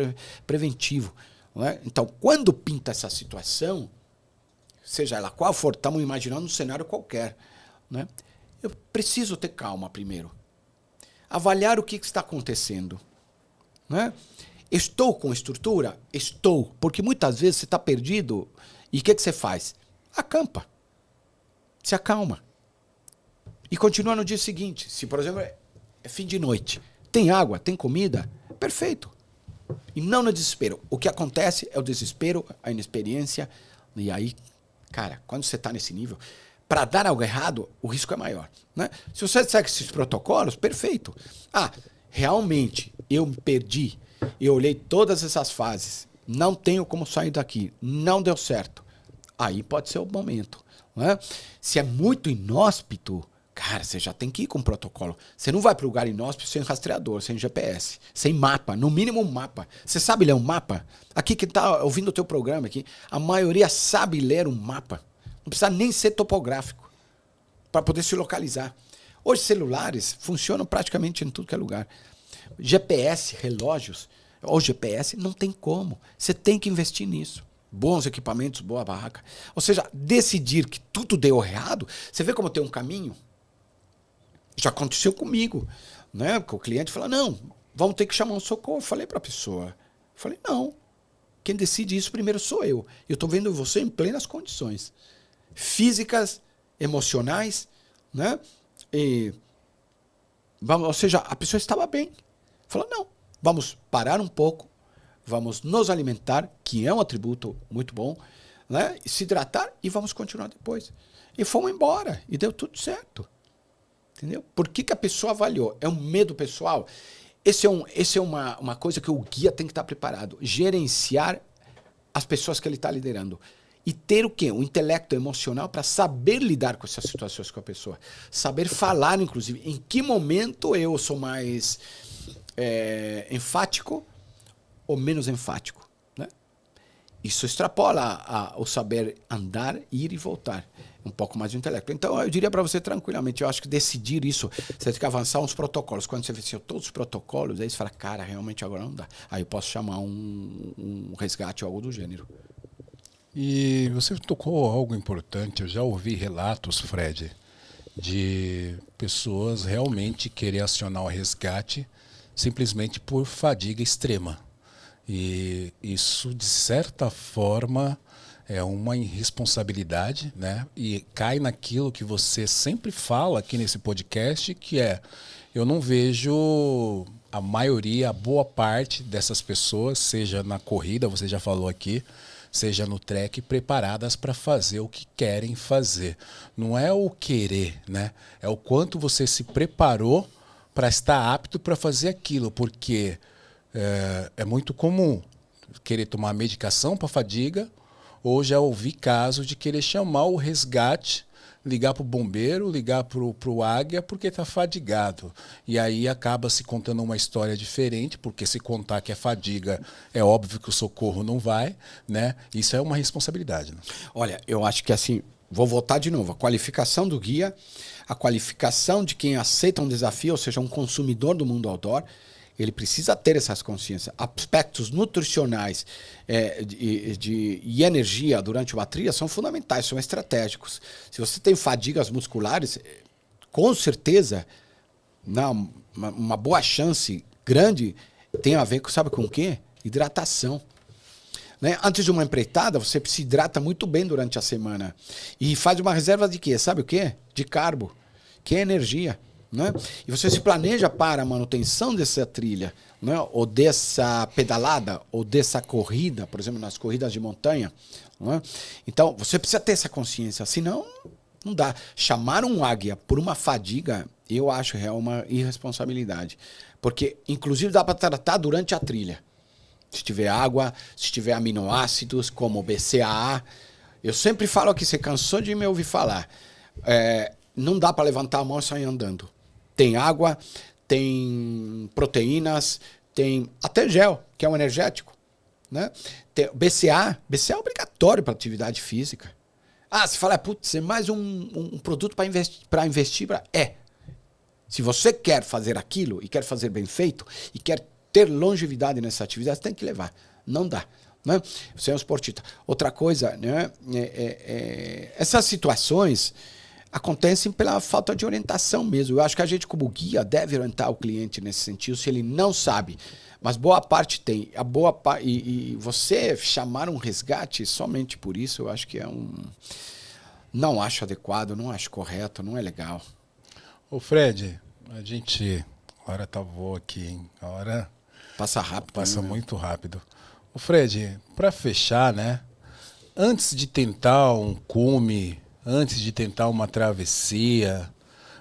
preventivo. Né? Então, quando pinta essa situação, seja ela qual for, estamos imaginando um cenário qualquer, né? Eu preciso ter calma primeiro. Avaliar o que está acontecendo. Né? Estou com estrutura? Estou. Porque muitas vezes você está perdido e o que você faz? Acampa. Se acalma. E continua no dia seguinte. Se, por exemplo, é fim de noite, tem água, tem comida, perfeito. E não no desespero. O que acontece é o desespero, a inexperiência. E aí, cara, quando você está nesse nível, para dar algo errado, o risco é maior. Né? Se você segue esses protocolos, perfeito. Realmente, eu me perdi. Eu olhei todas essas fases. Não tenho como sair daqui. Não deu certo. Aí pode ser o momento. Né? Se é muito inóspito, cara, você já tem que ir com protocolo. Você não vai para o lugar inóspito sem rastreador, sem GPS, sem mapa. No mínimo um mapa. Você sabe ler um mapa? Aqui que está ouvindo o teu programa aqui, a maioria sabe ler um mapa. Não precisa nem ser topográfico para poder se localizar. Hoje celulares funcionam praticamente em tudo que é lugar. GPS, relógios, ou GPS, não tem como. Você tem que investir nisso. Bons equipamentos, boa barraca. Ou seja, decidir que tudo deu errado, você vê como tem um caminho? Já aconteceu comigo. Né? Porque o cliente fala, não, vamos ter que chamar um socorro. Eu falei para a pessoa. Eu falei, não. Quem decide isso primeiro sou eu. Eu estou vendo você em plenas condições físicas, emocionais, né? Ou seja, a pessoa estava bem. Falou, não, vamos parar um pouco, vamos nos alimentar, que é um atributo muito bom, né? Se hidratar e vamos continuar depois. E fomos embora, e deu tudo certo. Entendeu? Por que a pessoa avaliou? É um medo pessoal? Esse é uma coisa que o guia tem que estar preparado. Gerenciar as pessoas que ele está liderando. E ter o quê? Um intelecto emocional para saber lidar com essas situações com a pessoa. Saber falar, inclusive, em que momento eu sou mais enfático ou menos enfático. Né? Isso extrapola o saber andar, ir e voltar. Um pouco mais de intelecto. Então, eu diria para você tranquilamente, eu acho que decidir isso, você tem que avançar uns protocolos. Quando você venceu todos os protocolos, aí você fala, cara, realmente agora não dá. Aí eu posso chamar um resgate ou algo do gênero. E você tocou algo importante. Eu já ouvi relatos, Fred, de pessoas realmente querer acionar o resgate simplesmente por fadiga extrema. E isso, de certa forma, é uma irresponsabilidade, né? E cai naquilo que você sempre fala aqui nesse podcast, que é, eu não vejo a maioria, a boa parte dessas pessoas, seja na corrida, você já falou aqui, seja no trek, preparadas para fazer o que querem fazer. Não é o querer, né? É o quanto você se preparou para estar apto para fazer aquilo, porque é muito comum querer tomar medicação para fadiga, ou já ouvi casos de querer chamar o resgate, ligar para o bombeiro, ligar para o águia, porque está fadigado. E aí acaba se contando uma história diferente, porque se contar que é fadiga, é óbvio que o socorro não vai, né? Isso é uma responsabilidade. Né? Olha, eu acho que assim, vou voltar de novo, a qualificação do guia, a qualificação de quem aceita um desafio, ou seja, um consumidor do mundo outdoor, ele precisa ter essas consciências. Aspectos nutricionais e energia durante uma trilha são fundamentais, são estratégicos. Se você tem fadigas musculares, com certeza, uma boa chance grande tem a ver com, sabe com o quê? Hidratação. Né? Antes de uma empreitada, você se hidrata muito bem durante a semana. E faz uma reserva de quê? Sabe o quê? De carbo, que é energia. Né? E você se planeja para a manutenção dessa trilha, né? Ou dessa pedalada, ou dessa corrida, por exemplo, nas corridas de montanha. Né? Então, você precisa ter essa consciência, senão não dá. Chamar um águia por uma fadiga, eu acho real uma irresponsabilidade. Porque, inclusive, dá para tratar durante a trilha. Se tiver água, se tiver aminoácidos, como BCAA. Eu sempre falo aqui, você cansou de me ouvir falar. Não dá para levantar a mão e sair andando. Tem água, tem proteínas, tem até gel, que é um energético. Né? Tem BCAA é obrigatório para atividade física. Você fala, putz, é mais um produto para investir. Se você quer fazer aquilo e quer fazer bem feito e quer ter longevidade nessa atividade, você tem que levar. Não dá. Né? Você é um esportista. Outra coisa, né? Essas situações acontecem pela falta de orientação mesmo. Eu acho que a gente, como guia, deve orientar o cliente nesse sentido, se ele não sabe. Mas boa parte tem. E você chamar um resgate somente por isso, eu acho que não acho adequado, não acho correto, não é legal. Ô Fred, a gente... A hora tá boa aqui, hein? A hora... Passa rápido. Passa muito rápido. Ô Fred, para fechar, né? Antes de tentar um cume, antes de tentar uma travessia,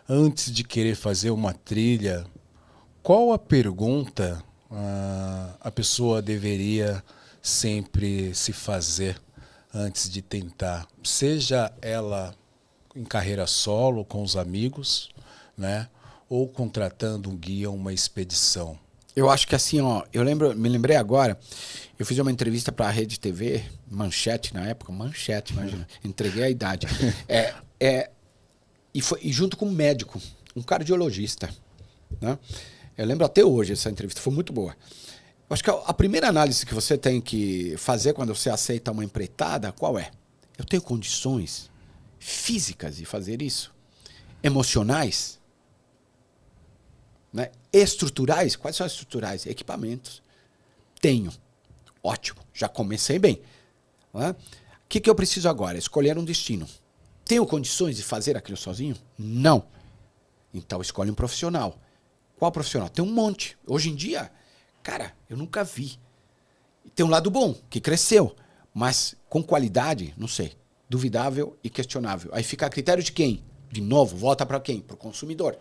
antes de querer fazer uma trilha, qual a pergunta a pessoa deveria sempre se fazer antes de tentar? Seja ela em carreira solo, com os amigos, né? Ou contratando um guia, uma expedição? Eu acho que assim, me lembrei agora, eu fiz uma entrevista para a Rede TV, Manchete na época, imagina, entreguei a idade. E junto com um médico, um cardiologista. Né? Eu lembro até hoje essa entrevista, foi muito boa. Eu acho que a primeira análise que você tem que fazer quando você aceita uma empreitada, qual é? Eu tenho condições físicas de fazer isso? Emocionais? Né? Estruturais? Quais são as estruturais? Equipamentos. Tenho. Ótimo. Já comecei bem. Né? O que eu preciso agora? Escolher um destino. Tenho condições de fazer aquilo sozinho? Não. Então escolhe um profissional. Qual profissional? Tem um monte. Hoje em dia, cara, eu nunca vi. Tem um lado bom, que cresceu. Mas com qualidade, não sei. Duvidável e questionável. Aí fica a critério de quem? De novo, volta para quem? Para o consumidor.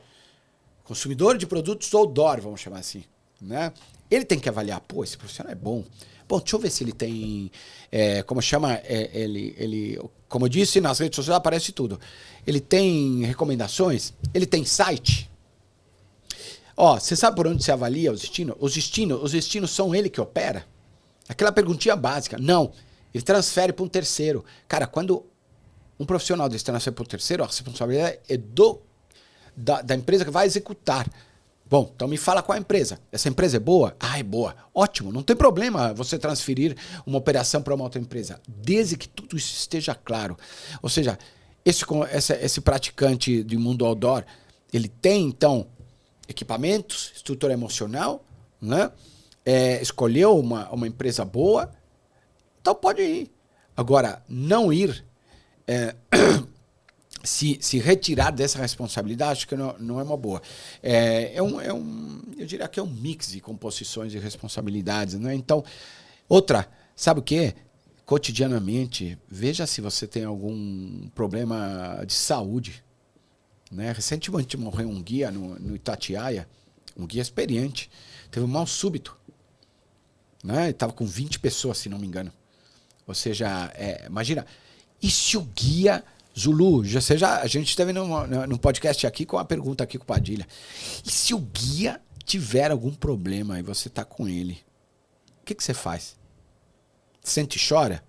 Consumidor de produtos outdoor, vamos chamar assim. Né? Ele tem que avaliar, esse profissional é bom. Bom, deixa eu ver se ele tem... como eu disse, nas redes sociais aparece tudo. Ele tem recomendações? Ele tem site? Você sabe por onde se avalia os destinos? Os destinos são ele que opera? Aquela perguntinha básica. Não. Ele transfere para um terceiro. Cara, quando um profissional desse transfere para um terceiro, a responsabilidade é da empresa que vai executar. Bom, então me fala qual é a empresa. Essa empresa é boa? É boa. Ótimo, não tem problema você transferir uma operação para uma outra empresa, desde que tudo isso esteja claro. Ou seja, esse praticante de mundo outdoor, ele tem, então, equipamentos, estrutura emocional, né? Escolheu uma empresa boa, então pode ir. Agora, não ir... Se retirar dessa responsabilidade, acho que não é uma boa. Eu diria que é um mix de composições de responsabilidades. Né? Então, sabe o quê? Cotidianamente, veja se você tem algum problema de saúde. Né? Recentemente morreu um guia no Itatiaia, um guia experiente, teve um mal súbito. Né? Estava com 20 pessoas, se não me engano. Ou seja, imagina, e se o guia... Zulu, a gente esteve num podcast aqui com uma pergunta aqui com o Padilha. E se o guia tiver algum problema e você está com ele, o que você faz? Sente e chora?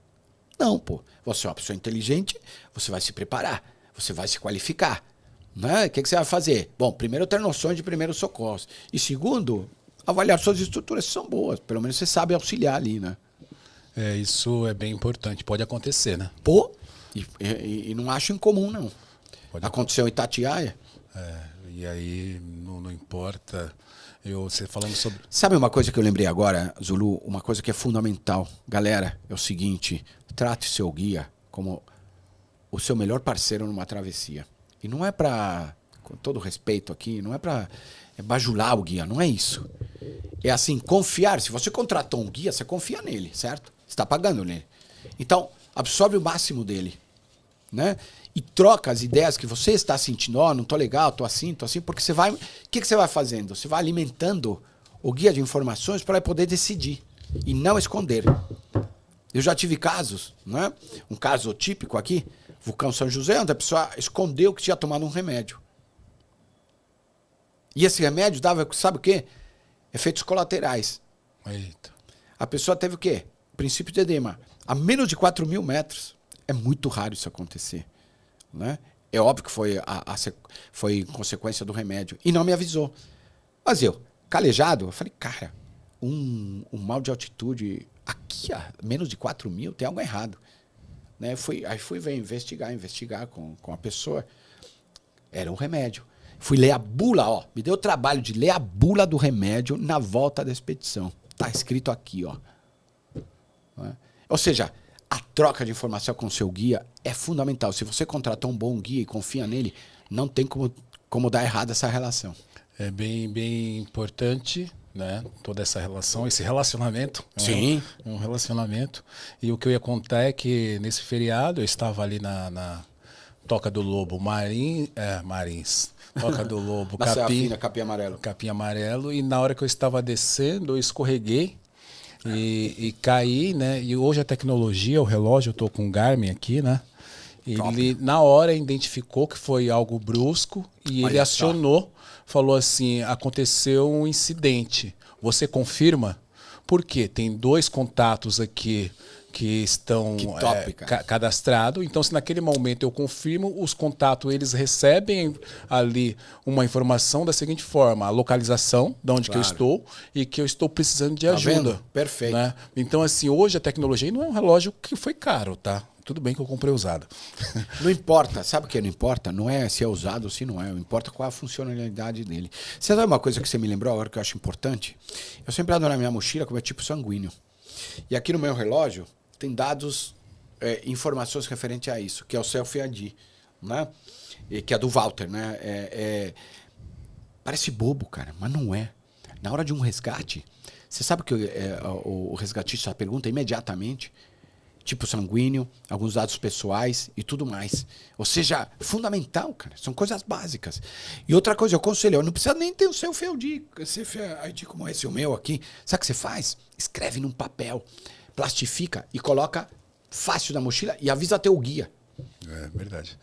Não, pô. Você é uma pessoa inteligente, você vai se preparar, você vai se qualificar. Né? O que você vai fazer? Bom, primeiro ter noções de primeiros socorros. E segundo, avaliar suas estruturas se são boas. Pelo menos você sabe auxiliar ali, né? Isso é bem importante. Pode acontecer, né? Pô, e não acho incomum, não. Aconteceu em Itatiaia. E aí não importa. Você falando sobre. Sabe uma coisa que eu lembrei agora, Zulu? Uma coisa que é fundamental. Galera, é o seguinte: trate seu guia como o seu melhor parceiro numa travessia. E não é pra, com todo respeito aqui, não é pra bajular o guia, não é isso. É assim, confiar. Se você contratou um guia, você confia nele, certo? Você está pagando nele. Então, absorve o máximo dele, né? E troca as ideias que você está sentindo. Não tô legal, tô assim, porque você vai... O que você vai fazendo? Você vai alimentando o guia de informações para poder decidir e não esconder. Eu já tive casos, né? Um caso típico aqui, Vulcão São José, onde a pessoa escondeu que tinha tomado um remédio. E esse remédio dava, sabe o quê? Efeitos colaterais. Eita. A pessoa teve o quê? Princípio de edema. A menos de 4.000 metros. É muito raro isso acontecer. Né? É óbvio que foi consequência do remédio. E não me avisou. Mas eu, calejado, eu falei, cara, um mal de altitude aqui a menos de 4.000, tem algo errado. Né? Aí fui ver, investigar com a pessoa. Era um remédio. Fui ler a bula, me deu o trabalho de ler a bula do remédio na volta da expedição. Tá escrito aqui, ó. Né? Ou seja, a troca de informação com o seu guia é fundamental. Se você contratou um bom guia e confia nele, não tem como dar errado essa relação. É bem importante, né? Toda essa relação, esse relacionamento. Sim. É um relacionamento. E o que eu ia contar é que nesse feriado eu estava ali na Toca do Lobo Marins. Toca do Lobo, Capim Amarelo. Capim Amarelo. E na hora que eu estava descendo, eu escorreguei. E caí, né? E hoje a tecnologia, o relógio, eu tô com um Garmin aqui, né? Ele, na hora, identificou que foi algo brusco e ele acionou, falou assim, aconteceu um incidente. Você confirma? Por quê? Tem 2 contatos aqui que estão cadastrados. Então, se naquele momento eu confirmo, os contatos, eles recebem ali uma informação da seguinte forma, a localização de onde que eu estou e que eu estou precisando de ajuda. Vendo? Perfeito. Né? Então, assim, hoje a tecnologia não é um relógio que foi caro, tá? Tudo bem que eu comprei usado. Não importa, sabe o que não importa? Não é se é usado ou se não é, não importa qual a funcionalidade dele. Você sabe uma coisa que você me lembrou agora que eu acho importante? Eu sempre ando na minha mochila como é tipo sanguíneo. E aqui no meu relógio tem dados, informações referentes a isso, que é o Selfie-ID, né? E que é do Walter, né? Parece bobo, cara, mas não é. Na hora de um resgate, você sabe que o resgatista pergunta imediatamente, tipo sanguíneo, alguns dados pessoais e tudo mais. Ou seja, fundamental, cara. São coisas básicas. E outra coisa, eu aconselho, não precisa nem ter o Selfie-ID como esse o meu aqui. Sabe o que você faz? Escreve num papel, plastifica e coloca fácil na mochila e avisa teu guia. É verdade.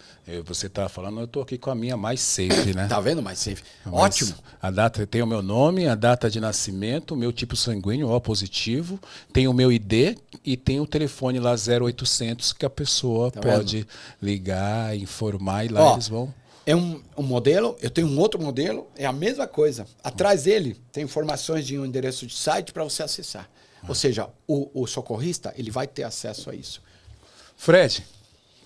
Você tá falando, eu tô aqui com a minha MySafe, né? Tá vendo, MySafe? Ótimo. A data tem o meu nome, a data de nascimento, o meu tipo sanguíneo, O positivo, tem o meu ID e tem o telefone lá 0800 que a pessoa pode ligar, informar e lá eles vão. É um modelo, eu tenho um outro modelo, é a mesma coisa. Atrás dele tem informações de um endereço de site para você acessar. Ou seja, o socorrista ele vai ter acesso a isso. Fred,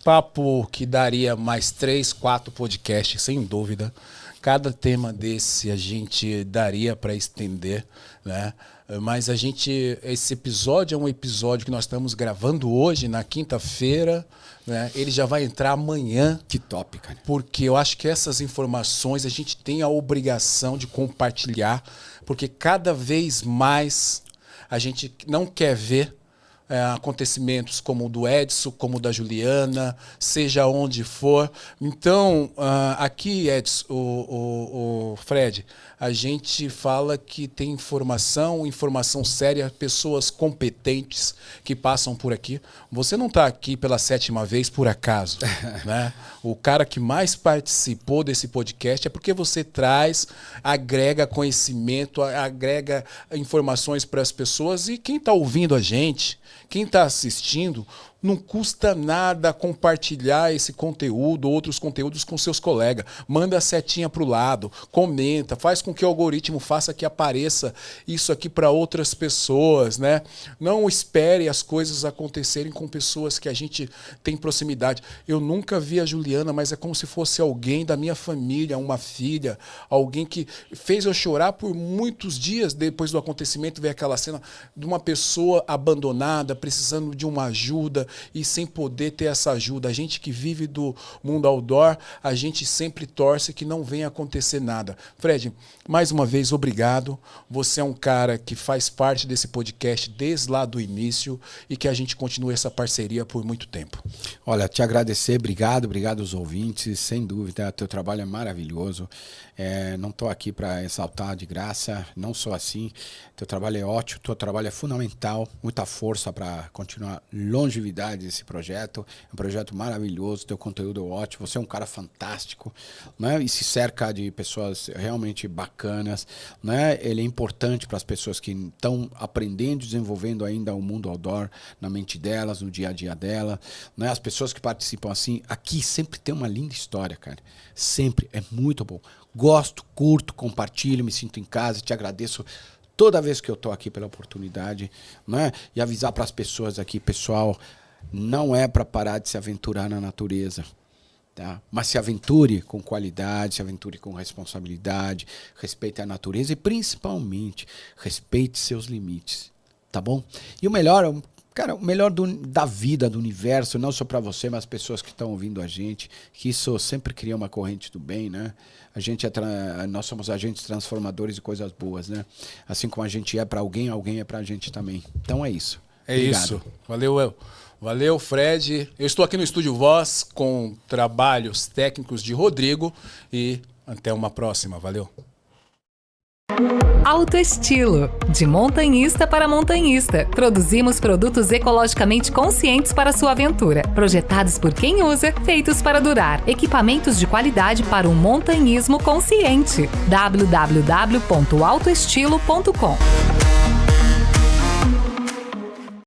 papo que daria mais 3, 4 podcasts, sem dúvida. Cada tema desse a gente daria para estender, né? Mas esse episódio é um episódio que nós estamos gravando hoje, na quinta-feira, né? Ele já vai entrar amanhã. Que top, cara. Porque eu acho que essas informações a gente tem a obrigação de compartilhar, porque cada vez mais a gente não quer ver acontecimentos como o do Edson, como o da Juliana, seja onde for. Então, aqui, Edson, o Fred, a gente fala que tem informação séria, pessoas competentes que passam por aqui. Você não está aqui pela 7ª vez por acaso, né? O cara que mais participou desse podcast é porque você agrega conhecimento, agrega informações para as pessoas e quem está ouvindo a gente, quem está assistindo, Não custa nada compartilhar esse conteúdo, outros conteúdos com seus colegas. Manda a setinha pro lado, comenta, faz com que o algoritmo faça que apareça isso aqui para outras pessoas, né? Não espere as coisas acontecerem com pessoas que a gente tem proximidade. Eu nunca vi a Juliana, mas é como se fosse alguém da minha família, uma filha, alguém que fez eu chorar por muitos dias depois do acontecimento, ver aquela cena de uma pessoa abandonada, precisando de uma ajuda e sem poder ter essa ajuda. A gente que vive do mundo outdoor, a gente sempre torce que não venha acontecer nada. Fred, mais uma vez, obrigado. Você é um cara que faz parte desse podcast desde lá do início e que a gente continue essa parceria por muito tempo. Olha, te agradecer, obrigado aos ouvintes, sem dúvida, teu trabalho é maravilhoso. Não estou aqui para exaltar de graça, não sou assim. Teu trabalho é ótimo, teu trabalho é fundamental, muita força para continuar longevidade desse projeto. É um projeto maravilhoso, teu conteúdo é ótimo, você é um cara fantástico, né? E se cerca de pessoas realmente bacanas, né? Ele é importante para as pessoas que estão aprendendo e desenvolvendo ainda o mundo outdoor na mente delas, no dia a dia dela, né? As pessoas que participam assim, aqui sempre tem uma linda história, cara. Sempre, é muito bom. Gosto, curto, compartilho, me sinto em casa, te agradeço toda vez que eu estou aqui pela oportunidade, né? E avisar para as pessoas aqui, pessoal, não é para parar de se aventurar na natureza, tá? Mas se aventure com qualidade, se aventure com responsabilidade, respeite a natureza e principalmente respeite seus limites, tá bom? E o melhor, cara, o melhor da vida, do universo, não só para você, mas as pessoas que estão ouvindo a gente, que isso sempre cria uma corrente do bem, né? Nós somos agentes transformadores de coisas boas, né? Assim como a gente é para alguém, alguém é para a gente também. Então é isso. É Obrigado. isso. Valeu, Fred. Eu estou aqui no Estúdio Voz com trabalhos técnicos de Rodrigo e até uma próxima. Valeu. Autoestilo, de montanhista para montanhista. Produzimos produtos ecologicamente conscientes para sua aventura. Projetados por quem usa, feitos para durar. Equipamentos de qualidade para um montanhismo consciente. www.autoestilo.com